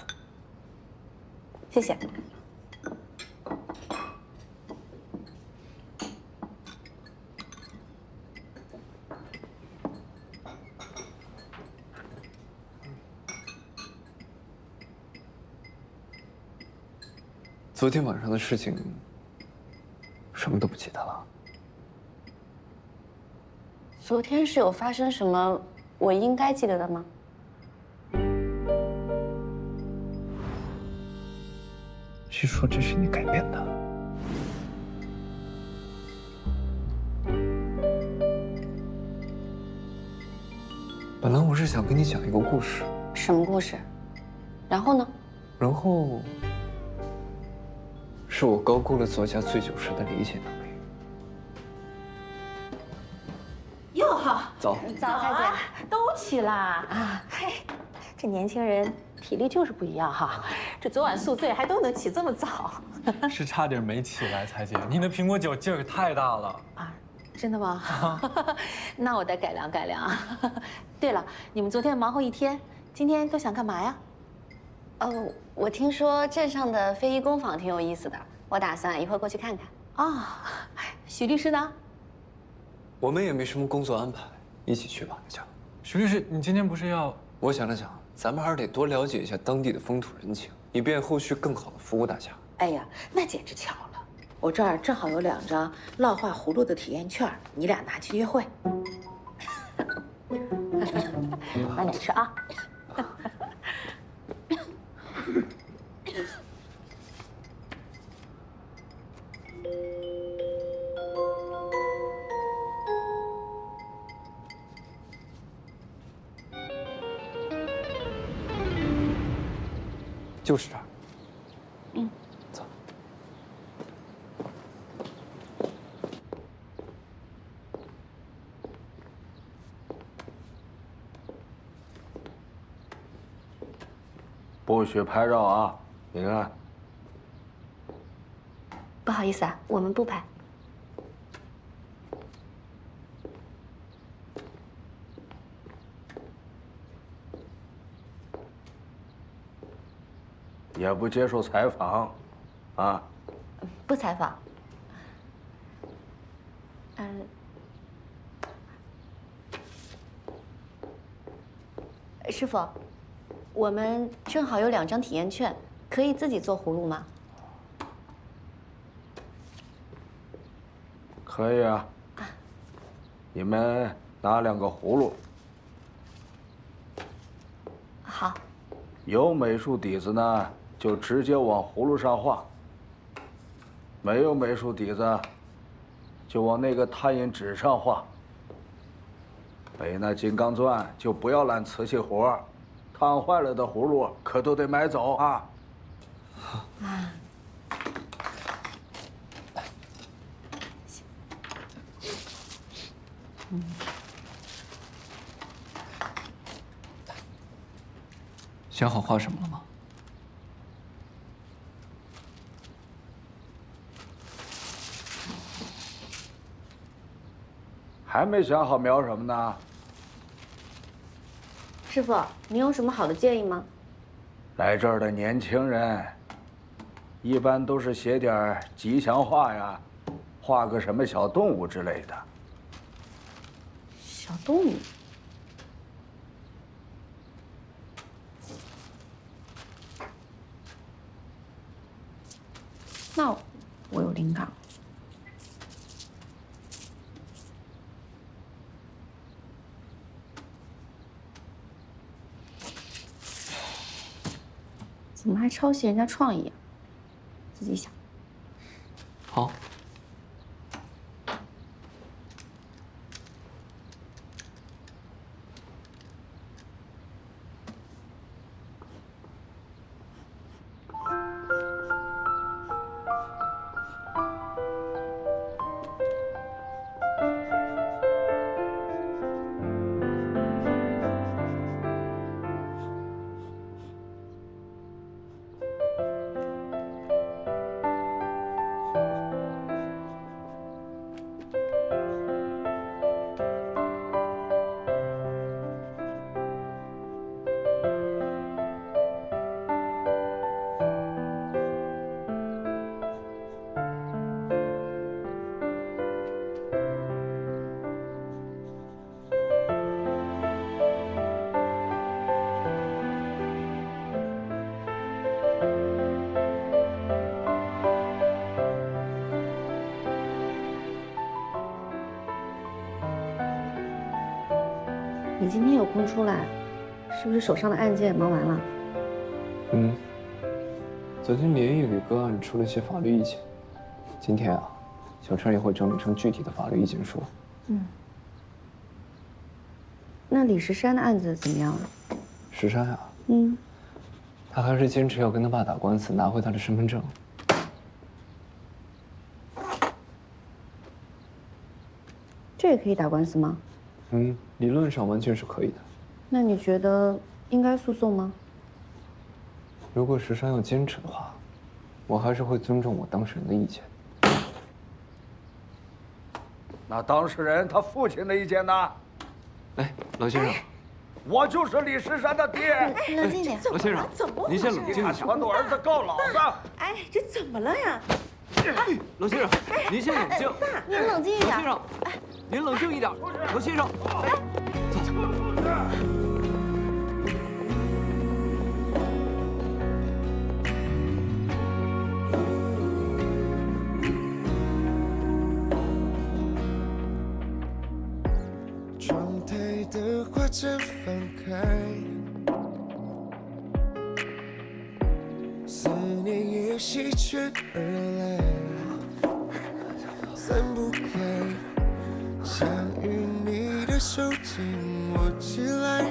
谢谢。昨天晚上的事情，什么都不记得了。昨天是有发生什么我应该记得的吗？据说这是你改编的。本来我是想跟你讲一个故事。什么故事？然后呢？然后是我高估了作家醉酒时的理解能力。哟好，早。早，蔡姐，都起啦啊！嘿，这年轻人体力就是不一样哈，这昨晚宿醉还都能起这么早。是差点没起来，彩姐，你那苹果酒劲儿太大了啊！真的吗？那我得改良改良。对了，你们昨天忙活一天，今天都想干嘛呀？我听说镇上的非遗工坊挺有意思的，我打算一会儿过去看看。啊，许律师呢？我们也没什么工作安排，一起去吧，大家。许律师，你今天不是要……我想了想，咱们还是得多了解一下当地的风土人情，以便后续更好的服务大家。哎呀，那简直巧了，我这儿正好有2张烙画葫芦的体验券，你俩拿去约会。慢点吃啊。就是这儿。嗯，走。不许拍照啊！你看，不好好意思啊，我们不拍。也不接受采访，啊？不采访。师傅，我们正好有2张体验券，可以自己做葫芦吗？可以啊。你们拿2个葫芦。好。有美术底子呢，就直接往葫芦上画；没有美术底子，就往那个拓印纸上画。背那金刚钻就不要揽瓷器活，烫坏了的葫芦可都得买走啊！啊。想好画什么了吗？还没想好描什么呢。师傅，您有什么好的建议吗？来这儿的年轻人，一般都是写点吉祥话呀，画个什么小动物之类的。小动物。那我有灵感了。怎么还抄袭人家创意啊？自己想。好。你今天有空出来，是不是手上的案件忙完了？昨天联谊旅个案出了一些法律意见，今天啊，小陈也会整理成具体的法律意见书。那李石山的案子怎么样了？石山啊，他还是坚持要跟他爸打官司，拿回他的身份证。这也可以打官司吗？理论上完全是可以的。那你觉得应该诉讼吗？如果石山要坚持的话，我还是会尊重我当事人的意见。那当事人他父亲的意见呢？哎，老先生，我就是李石山的爹。冷静点，老先生，您先冷静一下。传我儿子告老子。哎，这怎么了呀？老先生，您先冷静。您冷静一点。老先生，您冷静一点。老先生，窗台的画针放开，思念也席卷而来，散不开，想与你的手紧握起来，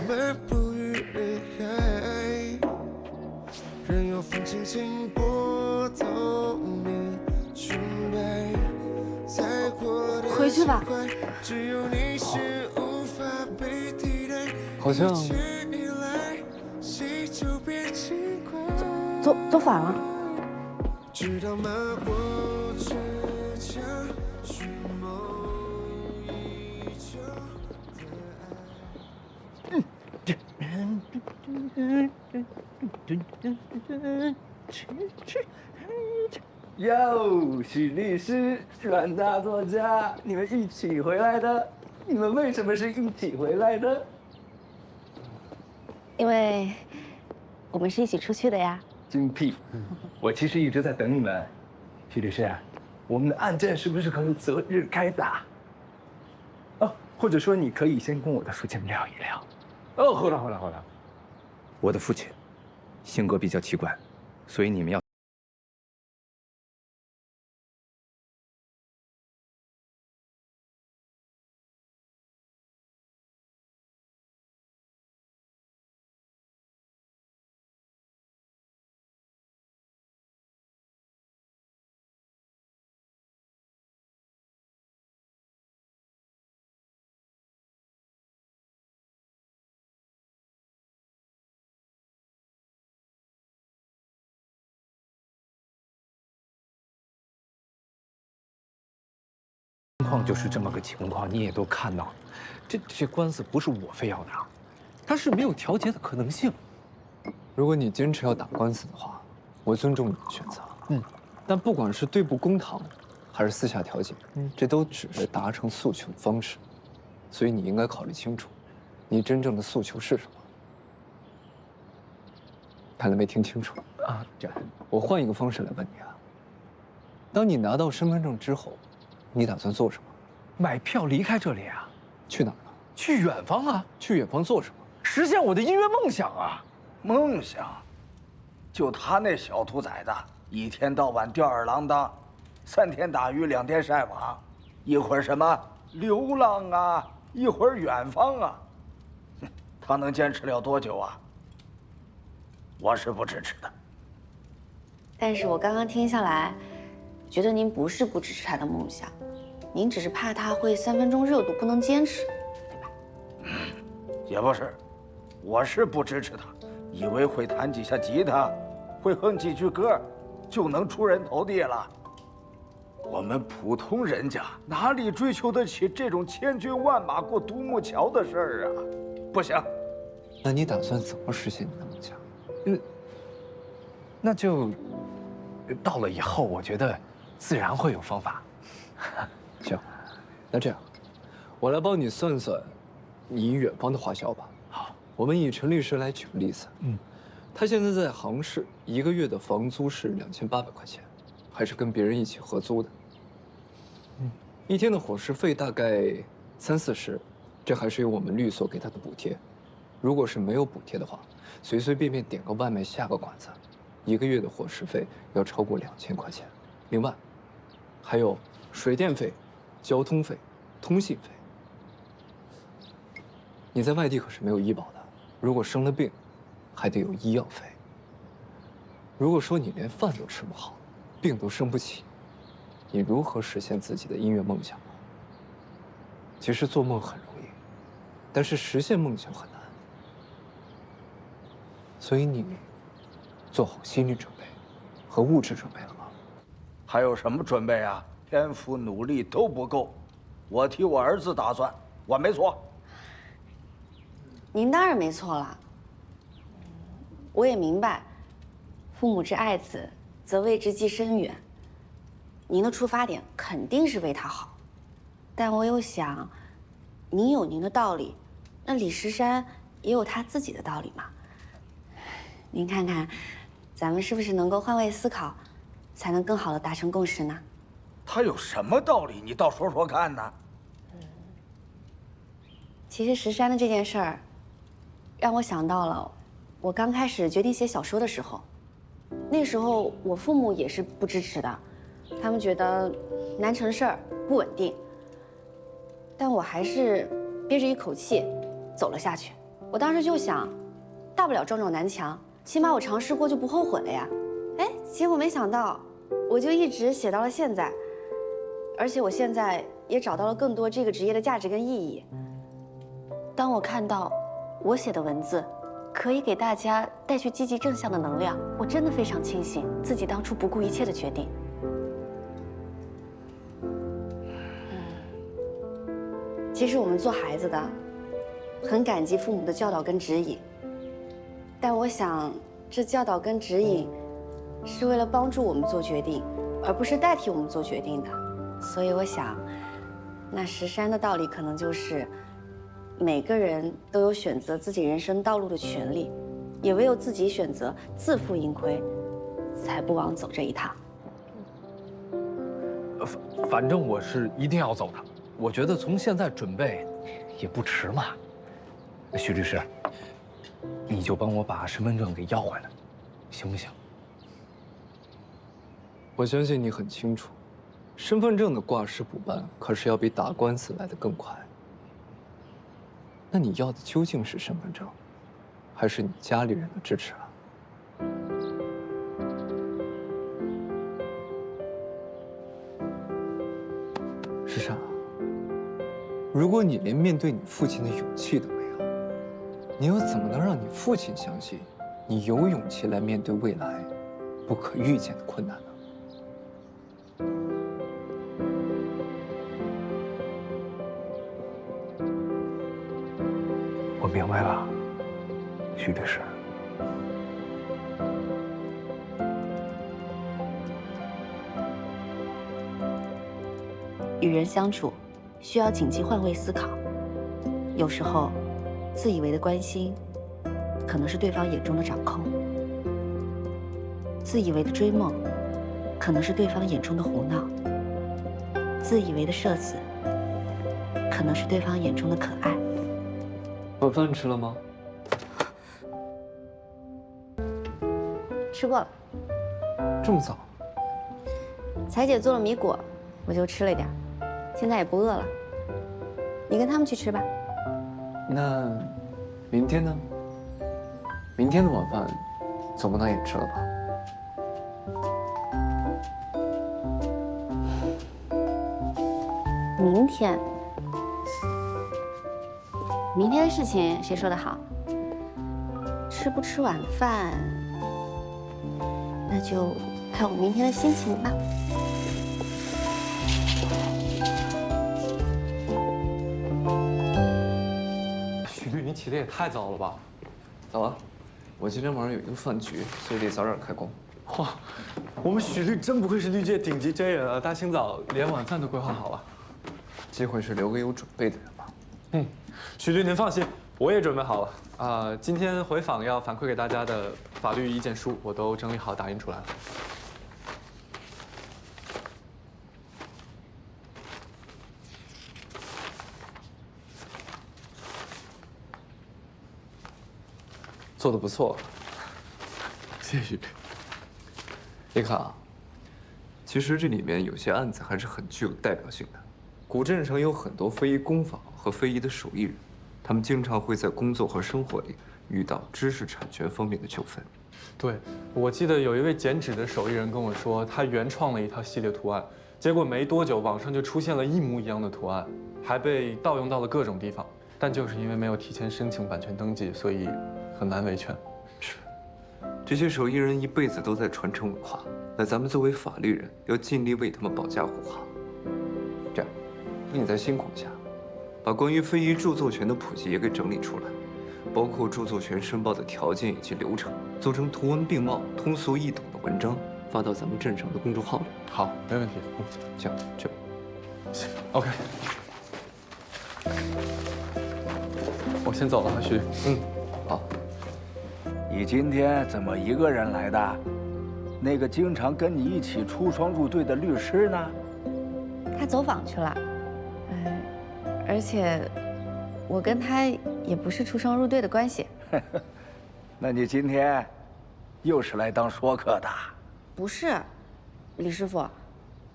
漫步于人海，任由风轻轻拨动你裙摆，再过的回去吧。只有你是无法被替代，好像走反了。知道吗？我哟，许律师、阮大作家，你们一起回来的？你们为什么是一起回来的？因为我们是一起出去的呀。精辟！我其实一直在等你们。许律师，我们的案件是不是可以择日开打？哦，或者说你可以先跟我的父亲聊一聊。哦，好了。我的父亲性格比较奇怪，所以你们要。情况就是这么个情况，你也都看到了，这官司不是我非要打，它是没有调解的可能性。如果你坚持要打官司的话，我尊重你的选择。但不管是对簿公堂，还是私下调解，这都只是达成诉求的方式，所以你应该考虑清楚，你真正的诉求是什么。看来没听清楚啊！我换一个方式来问你啊，当你拿到身份证之后，你打算做什么？买票离开这里啊？去哪儿呢？去远方啊！去远方做什么？实现我的音乐梦想啊！梦想？就他那小兔崽子，一天到晚吊儿郎当，3天打鱼2天晒网，一会儿什么流浪啊，一会儿远方啊，他能坚持了多久啊？我是不支持的。但是我刚刚听下来，觉得您不是不支持他的梦想，您只是怕他会3分钟热度，不能坚持，对吧？也不是，我是不支持他，以为会弹几下吉他，会哼几句歌，就能出人头地了。我们普通人家哪里追求得起这种千军万马过独木桥的事儿啊？不行。那你打算怎么实现你的梦想？那就到了以后，我觉得自然会有方法。行，那这样，我来帮你算算你远方的花销吧。好，我们以陈律师来举个例子。他现在在杭市1个月的房租是2800块钱，还是跟别人一起合租的。一天的伙食费大概30、40，这还是有我们律所给他的补贴。如果是没有补贴的话，随随便便点个外卖下个馆子，1个月的伙食费要超过2000块钱。另外，还有水电费、交通费、通信费。你在外地可是没有医保的，如果生了病，还得有医药费。如果说你连饭都吃不好，病都生不起，你如何实现自己的音乐梦想呢？其实做梦很容易，但是实现梦想很难。所以你做好心理准备和物质准备了吗？还有什么准备啊？天赋、努力都不够。我替我儿子打算，我没错。您当然没错了。我也明白，父母之爱子，则为之计深远。您的出发点肯定是为他好，但我又想，您有您的道理，那李石山也有他自己的道理嘛。您看看，咱们是不是能够换位思考，才能更好的达成共识呢？他有什么道理？你倒说说看呢？其实石山的这件事儿，让我想到了我刚开始决定写小说的时候。那时候我父母也是不支持的，他们觉得难成事儿，不稳定。但我还是憋着一口气走了下去。我当时就想，大不了撞撞南墙，起码我尝试过就不后悔了呀。哎，结果没想到，我就一直写到了现在，而且我现在也找到了更多这个职业的价值跟意义。当我看到我写的文字可以给大家带去积极正向的能量，我真的非常庆幸自己当初不顾一切的决定。其实我们做孩子的，很感激父母的教导跟指引，但我想，这教导跟指引，是为了帮助我们做决定，而不是代替我们做决定的。所以我想，那石山的道理可能就是，每个人都有选择自己人生道路的权利，也唯有自己选择自负盈亏，才不枉走这一趟。反正我是一定要走的。我觉得从现在准备也不迟嘛。徐律师，你就帮我把身份证给要回来，行不行？我相信你很清楚，身份证的挂失补办可是要比打官司来得更快。那你要的究竟是身份证，还是你家里人的支持啊？石山，如果你连面对你父亲的勇气都没有，你又怎么能让你父亲相信你有勇气来面对未来不可预见的困难呢？我明白了，徐律师。与人相处，需要谨记换位思考。有时候，自以为的关心，可能是对方眼中的掌控；自以为的追梦，可能是对方眼中的胡闹；自以为的社死，可能是对方眼中的可爱。晚饭吃了吗？吃过了。这么早？彩姐做了米果，我就吃了点。现在也不饿了，你跟他们去吃吧。那明天呢？明天的晚饭总不能也吃了吧？明天的事情谁说的好？吃不吃晚饭，那就看我明天的心情吧。你起得也太早了吧？早啊！我今天晚上有一个饭局，所以得早点开工。哇，我们许律真不愧是律界顶级真人啊！大清早连晚饭都规划好了。机会是留给有准备的人嘛。许律您放心，我也准备好了。今天回访要反馈给大家的法律意见书，我都整理好打印出来了。做得不错，谢谢许律。你看啊，其实这里面有些案子还是很具有代表性的。古镇上有很多非遗工坊和非遗的手艺人，他们经常会在工作和生活里遇到知识产权方面的纠纷。对，我记得有一位剪纸的手艺人跟我说，他原创了一套系列图案，结果没多久网上就出现了一模一样的图案，还被盗用到了各种地方。但就是因为没有提前申请版权登记，所以很难维权。是，这些手艺人一辈子都在传承文化，那咱们作为法律人要尽力为他们保驾护航。这样，那你再辛苦一下，把关于非遗著作权的普及也给整理出来，包括著作权申报的条件以及流程，做成图文并茂、通俗易懂的文章，发到咱们镇上的公众号里。好，没问题。行，去吧。行 ，OK。我先走了，许律。好。你今天怎么一个人来的？那个经常跟你一起出双入对的律师呢？他走访去了，而且我跟他也不是出双入对的关系。那你今天又是来当说客的？不是，李师傅，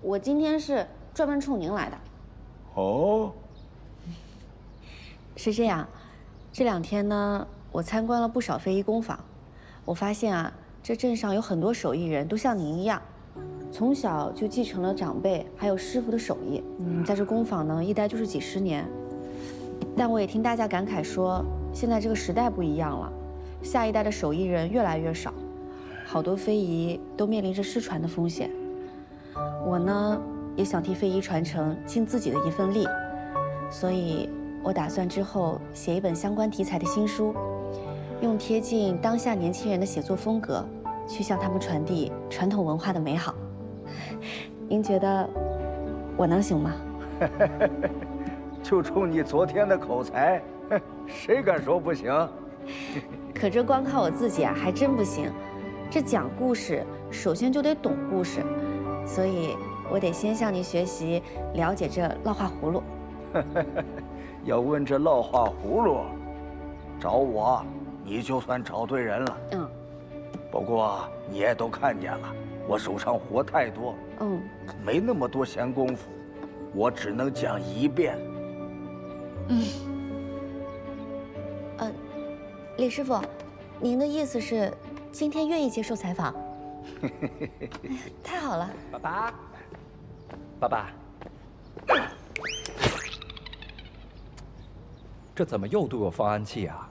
我今天是专门冲您来的。哦，是这样，这2天呢，我参观了不少非遗工坊，我发现啊，这镇上有很多手艺人都像您一样，从小就继承了长辈还有师傅的手艺。在这工坊呢，一待就是几10年。但我也听大家感慨说，现在这个时代不一样了，下一代的手艺人越来越少，好多非遗都面临着失传的风险。我呢，也想替非遗传承尽自己的一份力，所以我打算之后写一本相关题材的新书，用贴近当下年轻人的写作风格，去向他们传递传统文化的美好。您觉得我能行吗？就冲你昨天的口才，谁敢说不行？可这光靠我自己啊，还真不行。这讲故事，首先就得懂故事，所以我得先向你学习，了解这烙画葫芦。要问这烙画葫芦，找我，你就算找对人了。不过你也都看见了，我手上活太多，没那么多闲工夫，我只能讲一遍。李师傅，您的意思是今天愿意接受采访？太好了，爸爸，爸爸，这怎么又对我放暗器啊？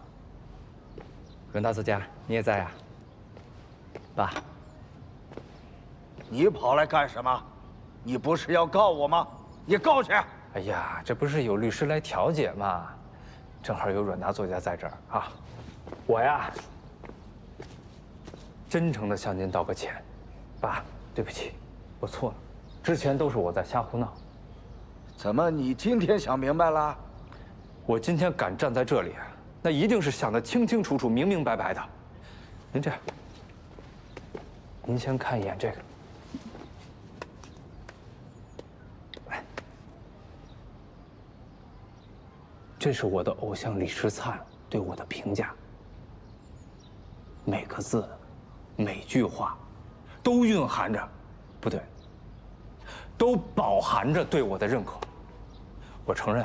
阮大作家，你也在啊？爸，你跑来干什么？你不是要告我吗？你告去！哎呀，这不是有律师来调解吗？正好有阮大作家在这儿啊。我呀，真诚地向您道个歉，爸，对不起，我错了，之前都是我在瞎胡闹。怎么你今天想明白了？我今天敢站在这里，那一定是想得清清楚楚、明明白白的。您这样，您先看一眼这个，来，这是我的偶像李时灿对我的评价。每个字，每句话，都蕴含着，不对，都饱含着对我的认可。我承认，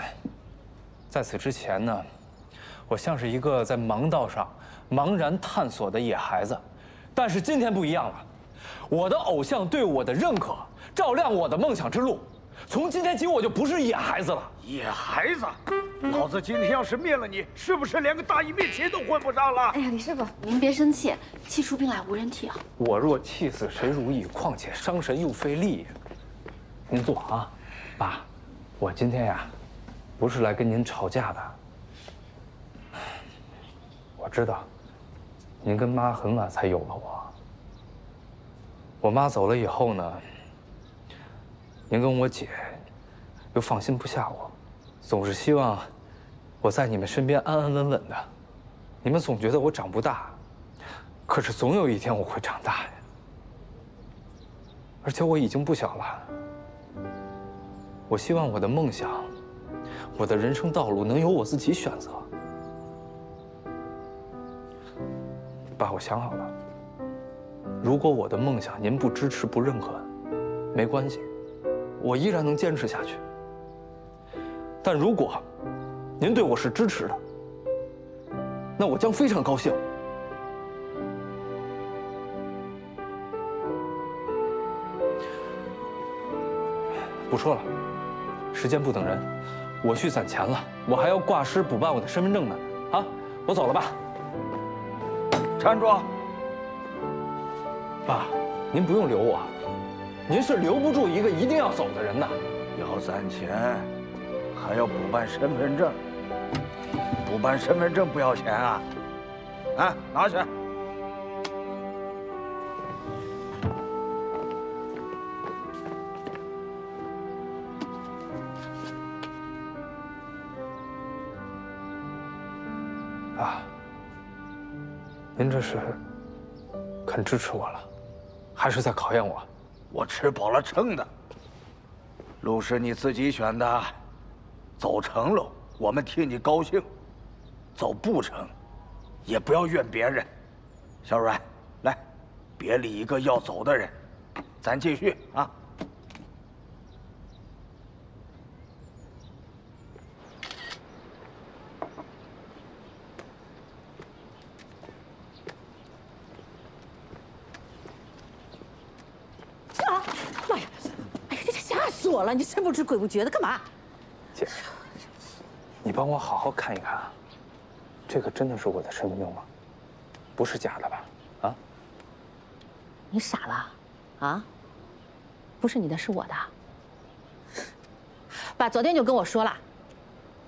在此之前呢，我像是一个在盲道上茫然探索的野孩子，但是今天不一样了，我的偶像对我的认可，照亮我的梦想之路。从今天起，我就不是野孩子了。野孩子，老子今天要是灭了你，是不是连个大义灭亲都混不上了？哎呀，李师傅，您别生气，气出病来无人替啊。我若气死谁如意，况且伤神又费力。您坐啊，爸，我今天呀，不是来跟您吵架的。我知道，您跟妈很晚才有了我。我妈走了以后呢，您跟我姐又放心不下我，总是希望我在你们身边安安稳稳的。你们总觉得我长不大，可是总有一天我会长大呀。而且我已经不小了。我希望我的梦想，我的人生道路能由我自己选择。爸，我想好了，如果我的梦想您不支持、不认可，没关系，我依然能坚持下去。但如果您对我是支持的，那我将非常高兴。不说了，时间不等人，我去攒钱了，我还要挂失补办我的身份证呢。啊，我走了吧。站住！爸，您不用留我，您是留不住一个一定要走的人的。要攒钱，还要补办身份证。补办身份证不要钱啊？啊，拿去。爸，您这是肯支持我了，还是在考验我？我吃饱了撑的。路是你自己选的，走成了我们替你高兴，走不成，也不要怨别人。小阮，来，别理一个要走的人，咱继续啊。妈呀！哎呀，这吓死我了！你神不知鬼不觉的干嘛？姐，你帮我好好看一看啊，这个真的是我的身份证吗？不是假的吧？啊？你傻了？啊？不是你的，是我的。爸昨天就跟我说了，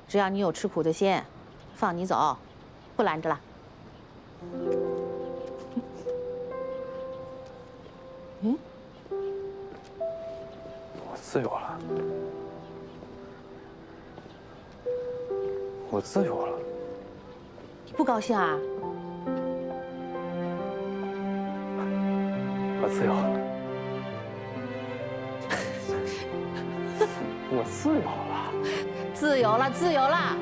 只要你有吃苦的心，放你走，不拦着了。嗯，我自由了，我自由了。你不高兴啊？我自由了，我自由了，自由了，自由了，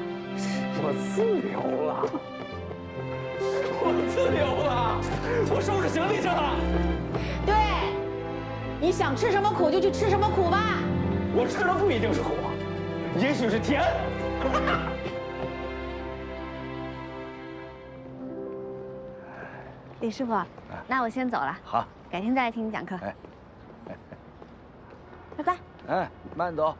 我自由了，我自由了，我收拾行李去了。对，你想吃什么苦就去吃什么苦吧。我吃的不一定是苦，也许是甜。李师傅，那我先走了。好，改天再来听你讲课。拜拜。哎，慢走。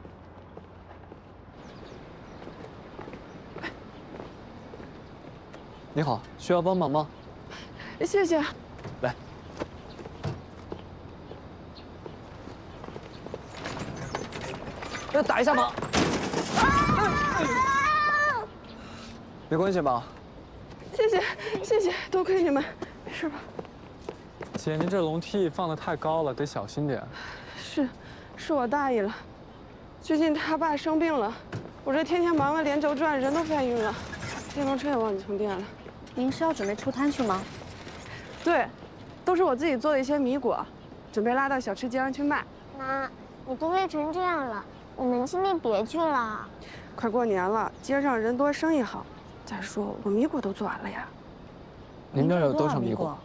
你好，需要帮忙吗？谢谢。来，打一下吧。没关系吧？谢谢，谢谢，多亏你们，没事吧？姐，您这龙屉放得太高了，得小心点。是我大意了。最近他爸生病了，我这天天忙个连轴转，人都快晕了。电动车也忘记充电了。您是要准备出摊去吗？对，都是我自己做的一些米果，准备拉到小吃街上去卖。妈，你都累成这样了，我们今天别去了。快过年了，街上人多，生意好。再说我米果都做完了呀。您这儿有多少米果？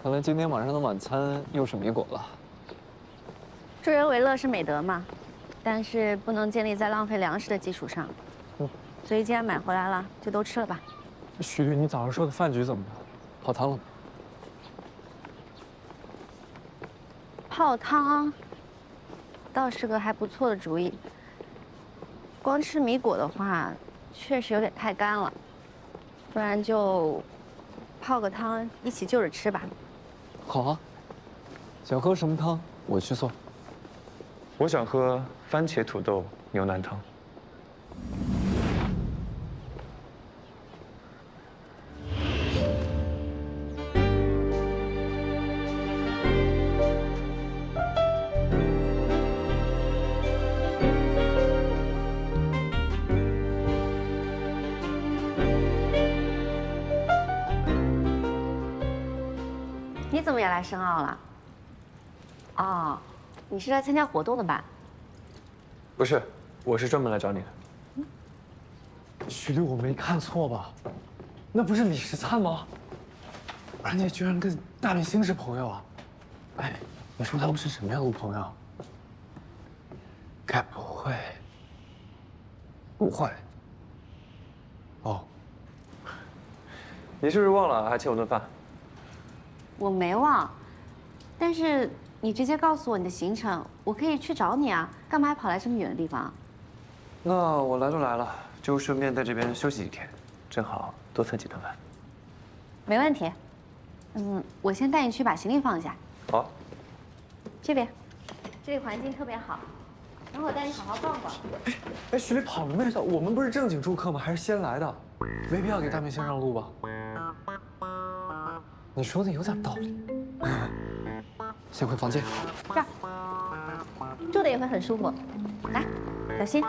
看来今天晚上的晚餐又是米果了。助人为乐是美德嘛，但是不能建立在浪费粮食的基础上。所以既然买回来了，就都吃了吧。徐律，你早上说的饭局怎么样？泡汤了吗？泡汤倒是个还不错的主意。光吃米果的话，确实有点太干了，不然就泡个汤一起就着吃吧。好啊，想喝什么汤我去做。我想喝番茄土豆牛腩汤。你怎么也来申奥了？哦，你是来参加活动的吧？不是，我是专门来找你的。徐律，我没看错吧？那不是李时灿吗？而且居然跟大明星是朋友啊！哎，你说他们是什么样的朋友？该不会……不会。哦，你是不是忘了还欠我顿饭？我没忘，但是你直接告诉我你的行程，我可以去找你啊，干嘛还跑来这么远的地方？那我来都来了，就顺便在这边休息几天，正好多蹭几顿饭。没问题。我先带你去把行李放下。好。这边，这里环境特别好，等会我带你好好逛逛。哎，徐律跑什么呀？我们不是正经住客吗？还是先来的，没必要给大明星让路吧？你说的有点道理。先回房间。这儿，住的也会很舒服。来，小心。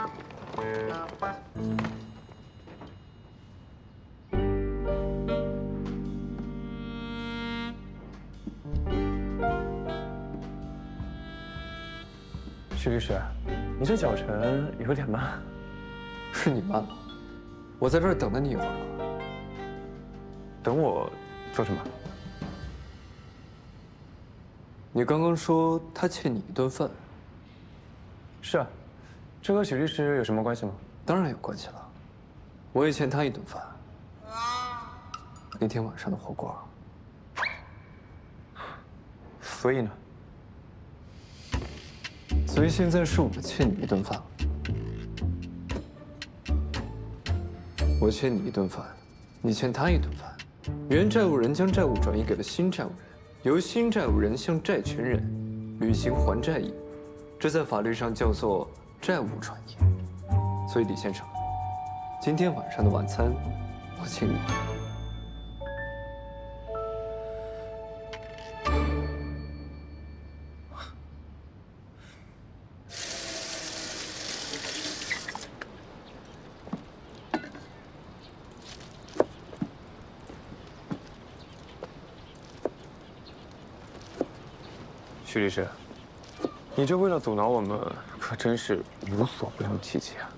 徐律师，你这脚程有点慢。是你慢了，我在这儿等了你一会儿了。等我做什么？你刚刚说他欠你一顿饭。是啊，这和许律师有什么关系吗？当然有关系了，我也欠他一顿饭。那天晚上的火锅。所以呢？所以现在是我欠你一顿饭。我欠你一顿饭，你欠他一顿饭。原债务人将债务转移给了新债务人，由新债务人向债权人履行还债义务。这在法律上叫做债务转移。所以李先生，今天晚上的晚餐我请你。徐律师，你这为了阻挠我们，可真是无所不用其极啊！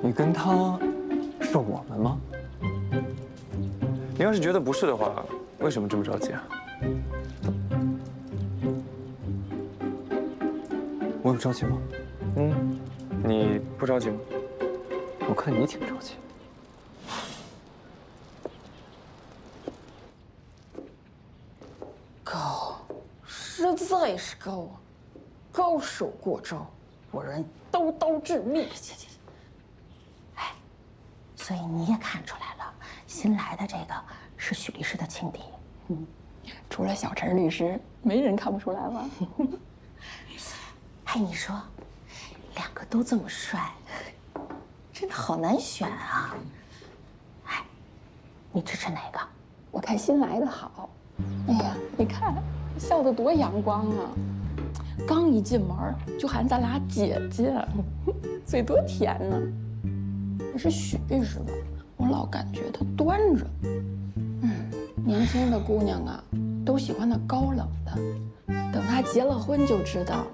你跟他是我们吗？你要是觉得不是的话，为什么这么着急啊？我有着急吗？你不着急吗？我看你挺着急。高，实在是高啊！高手过招，不然刀刀致命。哎，所以你也看出来了，新来的这个是许律师的情敌。除了小陈律师，没人看不出来吧？哎，你说，两个都这么帅，真的好难选啊！哎，你支持哪个？我看新来的好。哎呀，你看笑得多阳光啊！刚一进门就喊咱俩姐姐，嘴多甜呢。可是许律师吧，我老感觉他端着。年轻的姑娘啊，都喜欢那高冷的。等他结了婚就知道，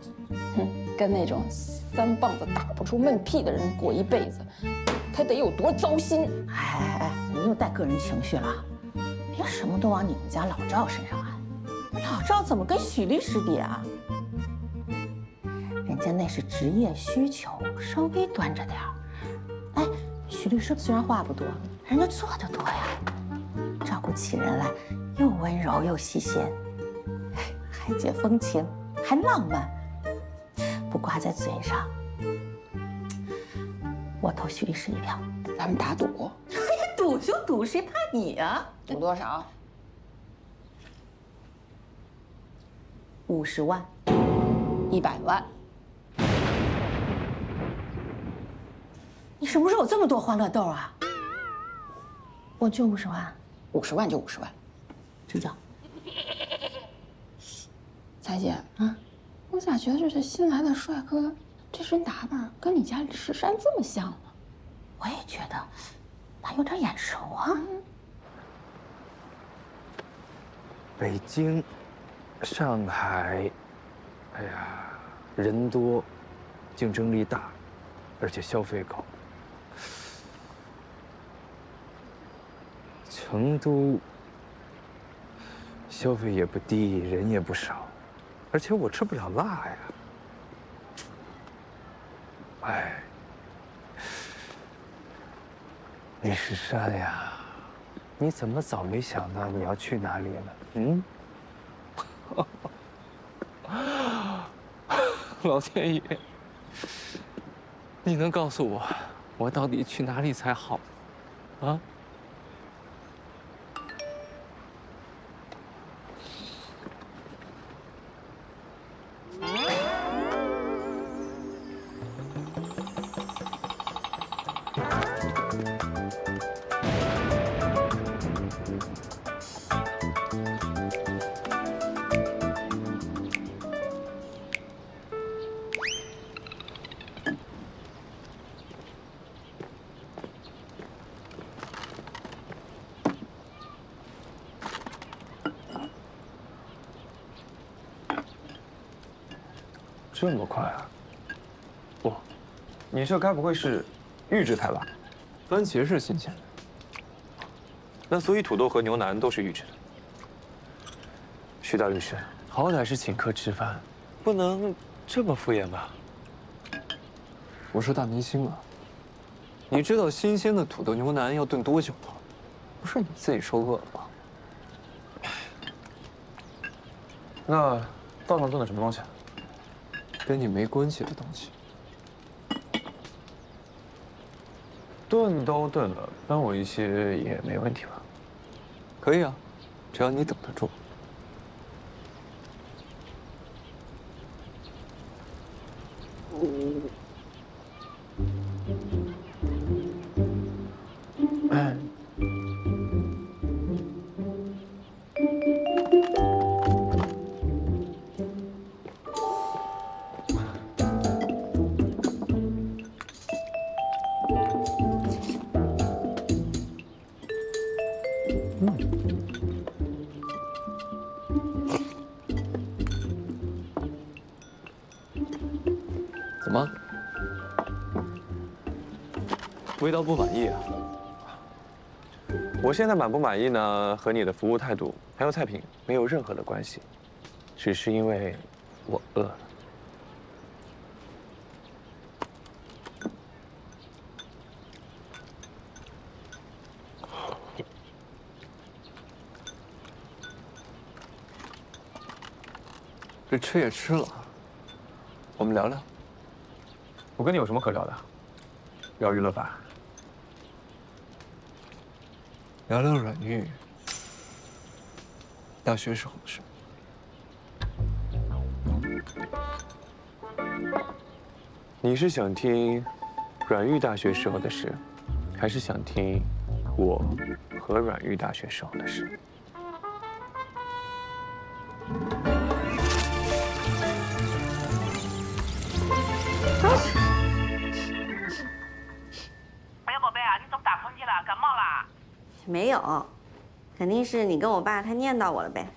跟那种3棒子打不出闷屁的人过一辈子，他得有多糟心。哎，你又带个人情绪了，别什么都往你们家老赵身上安。老赵怎么跟许律师比啊？人家那是职业需求，稍微端着点儿。哎，许律师虽然话不多，人家做的多呀，照顾起人来又温柔又细心，还解风情，还浪漫，不挂在嘴上。我投许律师一票，咱们打赌。赌就赌，谁怕你啊？赌多少？50万，100万。你什么时候有这么多欢乐豆啊？我就50万，50万就50万，就这。彩姐，我咋觉得这新来的帅哥这身打扮跟你家李石山这么像呢？我也觉得，他有点眼熟啊。北京、上海，哎呀，人多，竞争力大，而且消费高。成都消费也不低，人也不少，而且我吃不了辣呀。哎，李石山呀，你怎么早没想到你要去哪里了？老天爷，你能告诉我，我到底去哪里才好？啊？这么快啊！不，你这该不会是预制菜吧？番茄是新鲜的。那所以土豆和牛腩都是预制的。徐大律师，好歹是请客吃饭，不能这么敷衍吧？我是大明星啊！你知道新鲜的土豆牛腩要炖多久吗？不是你自己说饿了吗？那灶上炖的什么东西？跟你没关系的东西。炖都炖了，分我一些也没问题吧？可以啊，只要你等得住。怎么？味道不满意啊？我现在满不满意呢，和你的服务态度还有菜品没有任何的关系，只是因为我饿了。这吃也吃了，我们聊聊。我跟你有什么可聊的？聊娱乐吧。聊聊阮玉大学时候的事。你是想听阮玉大学时候的事，还是想听我和阮玉大学时候的事？哎呀，宝贝啊，你怎么打喷嚏了？感冒啦？没有，肯定是你跟我爸他念叨我了呗。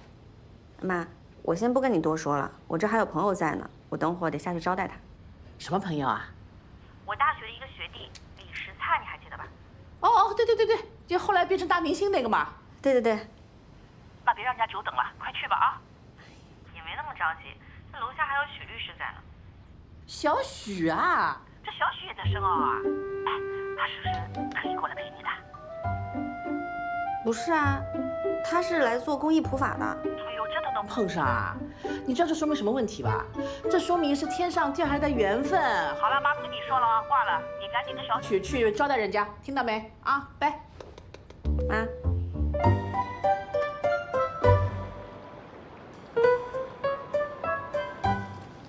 妈，我先不跟你多说了，我这还有朋友在呢，我等会儿得下去招待他。什么朋友啊？我大学的一个学弟李时灿，你还记得吧？哦，对，就后来变成大明星那个嘛。对。那别让人家久等了，快去吧啊！也没那么着急，那楼下还有许律师在呢。小许啊？这小许也在深澳啊？哎，他是不是特意过来陪你的？不是啊，他是来做公益普法的。哎呦，这都能碰上啊？你知道这说明什么问题吧？这说明是天上掉下来的缘分。好了，妈不跟你说了啊，挂了，你赶紧跟小许去招待人家，听到没？啊，拜。妈。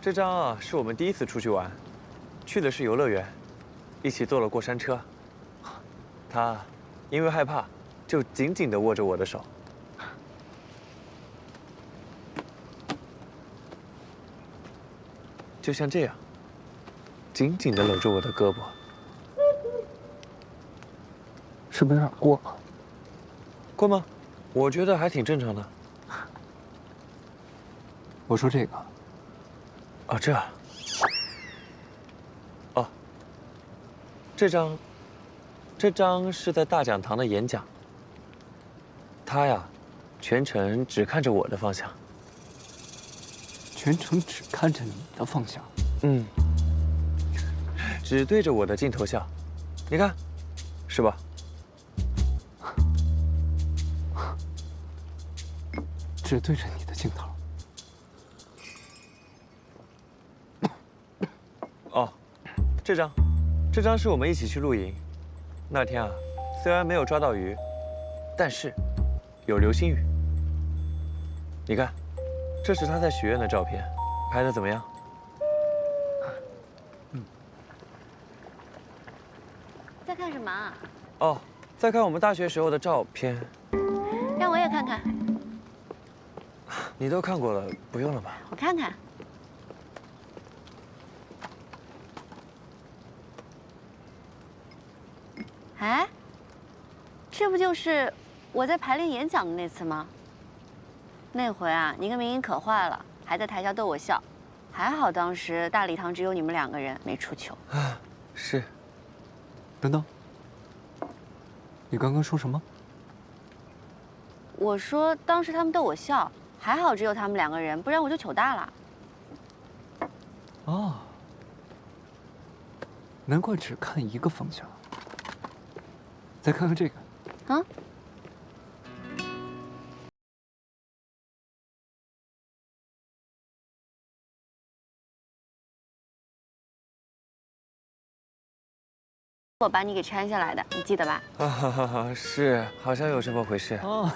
这张啊，是我们第一次出去玩，去的是游乐园，一起坐了过山车。他因为害怕，就紧紧地握着我的手。就像这样，紧紧地搂着我的胳膊。是不是有点过了？过吗？我觉得还挺正常的。我说这个。哦，这。哦，这张是在大讲堂的演讲。他呀，全程只看着我的方向。全程只看着你的方向。嗯。只对着我的镜头笑，你看，是吧？只对着你的镜头。哦，这张是我们一起去露营。那天啊，虽然没有抓到鱼，但是有流星雨。你看，这是他在许愿的照片，拍的怎么样？在看什么啊？哦，在看我们大学时候的照片。让我也看看。你都看过了，不用了吧？我看看。哎，这不就是我在排练演讲的那次吗？那回啊，你跟明英可坏了，还在台下逗我笑，还好当时大礼堂只有你们2个人，没出糗。啊，是。等等，你刚刚说什么？我说当时他们逗我笑，还好只有他们2个人，不然我就糗大了。哦，难怪只看一个方向。再看看这个。啊？我把你给拆下来的，你记得吧？啊，是，好像有这么回事。哦，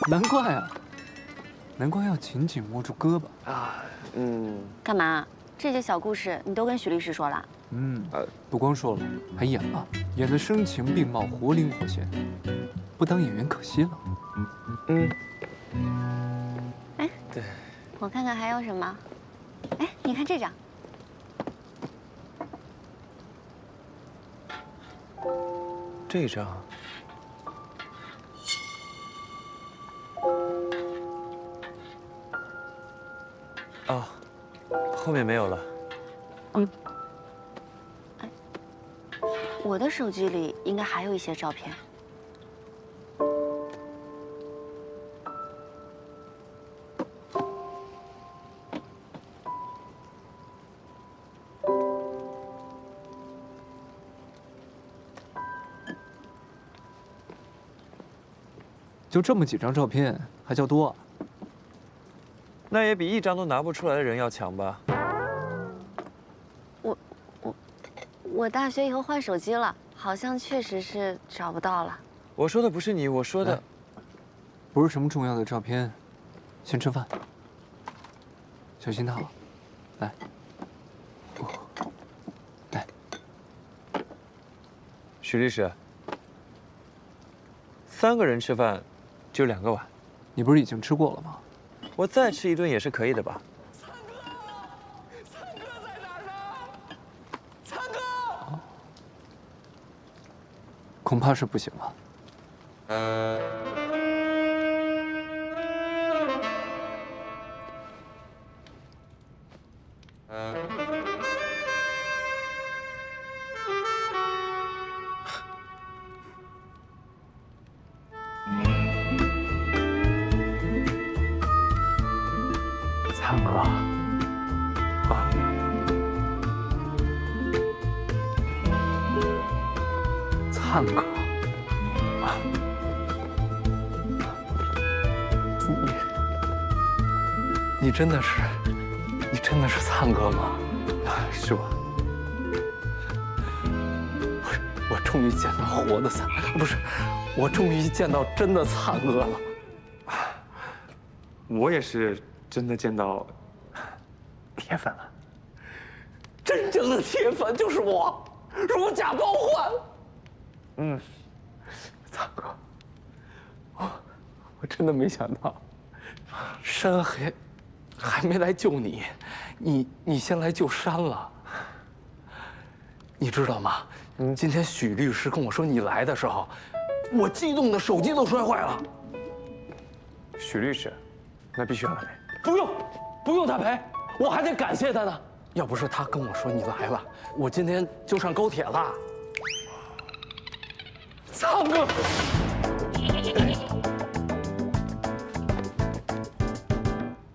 难怪啊，难怪要紧紧握住胳膊啊。嗯。干嘛？这些小故事你都跟许律师说了？不光说了，还演了，演得声情并茂，活灵活现，不当演员可惜了。哎，对，我看看还有什么。哎，你看这张。这张。啊，后面没有了。我的手机里应该还有一些照片。就这么几张照片，还叫多啊？那也比一张都拿不出来的人要强吧？我大学以后换手机了，好像确实是找不到了。我说的不是你，我说的不是什么重要的照片，先吃饭，小心烫。来，来，许律师，3个人吃饭就2个碗，你不是已经吃过了吗？我再吃一顿也是可以的吧？恐怕是不行了。灿哥，灿哥，你真的是灿哥吗？是吧？我终于见到活的灿，不是，我终于见到真的灿哥了。我也是真的见到铁粉了，真正的铁粉就是我，如假包换。灿哥，我真的没想到，山还没来救你，你先来救山了。你知道吗？今天许律师跟我说你来的时候，我激动的手机都摔坏了。许律师，那必须要他赔。不用他赔，我还得感谢他呢。要不是他跟我说你来了，我今天就上高铁了。灿哥，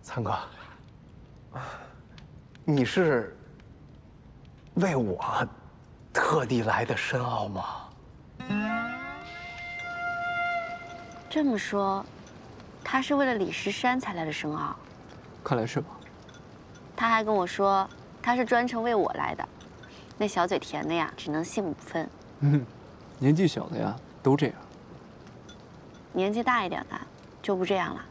灿哥，你是为我特地来的申奥吗？这么说，他是为了李石山才来的申奥。看来是吧。他还跟我说，他是专程为我来的。那小嘴甜的呀，只能信5分。年纪小的呀，都这样。年纪大一点的就不这样了。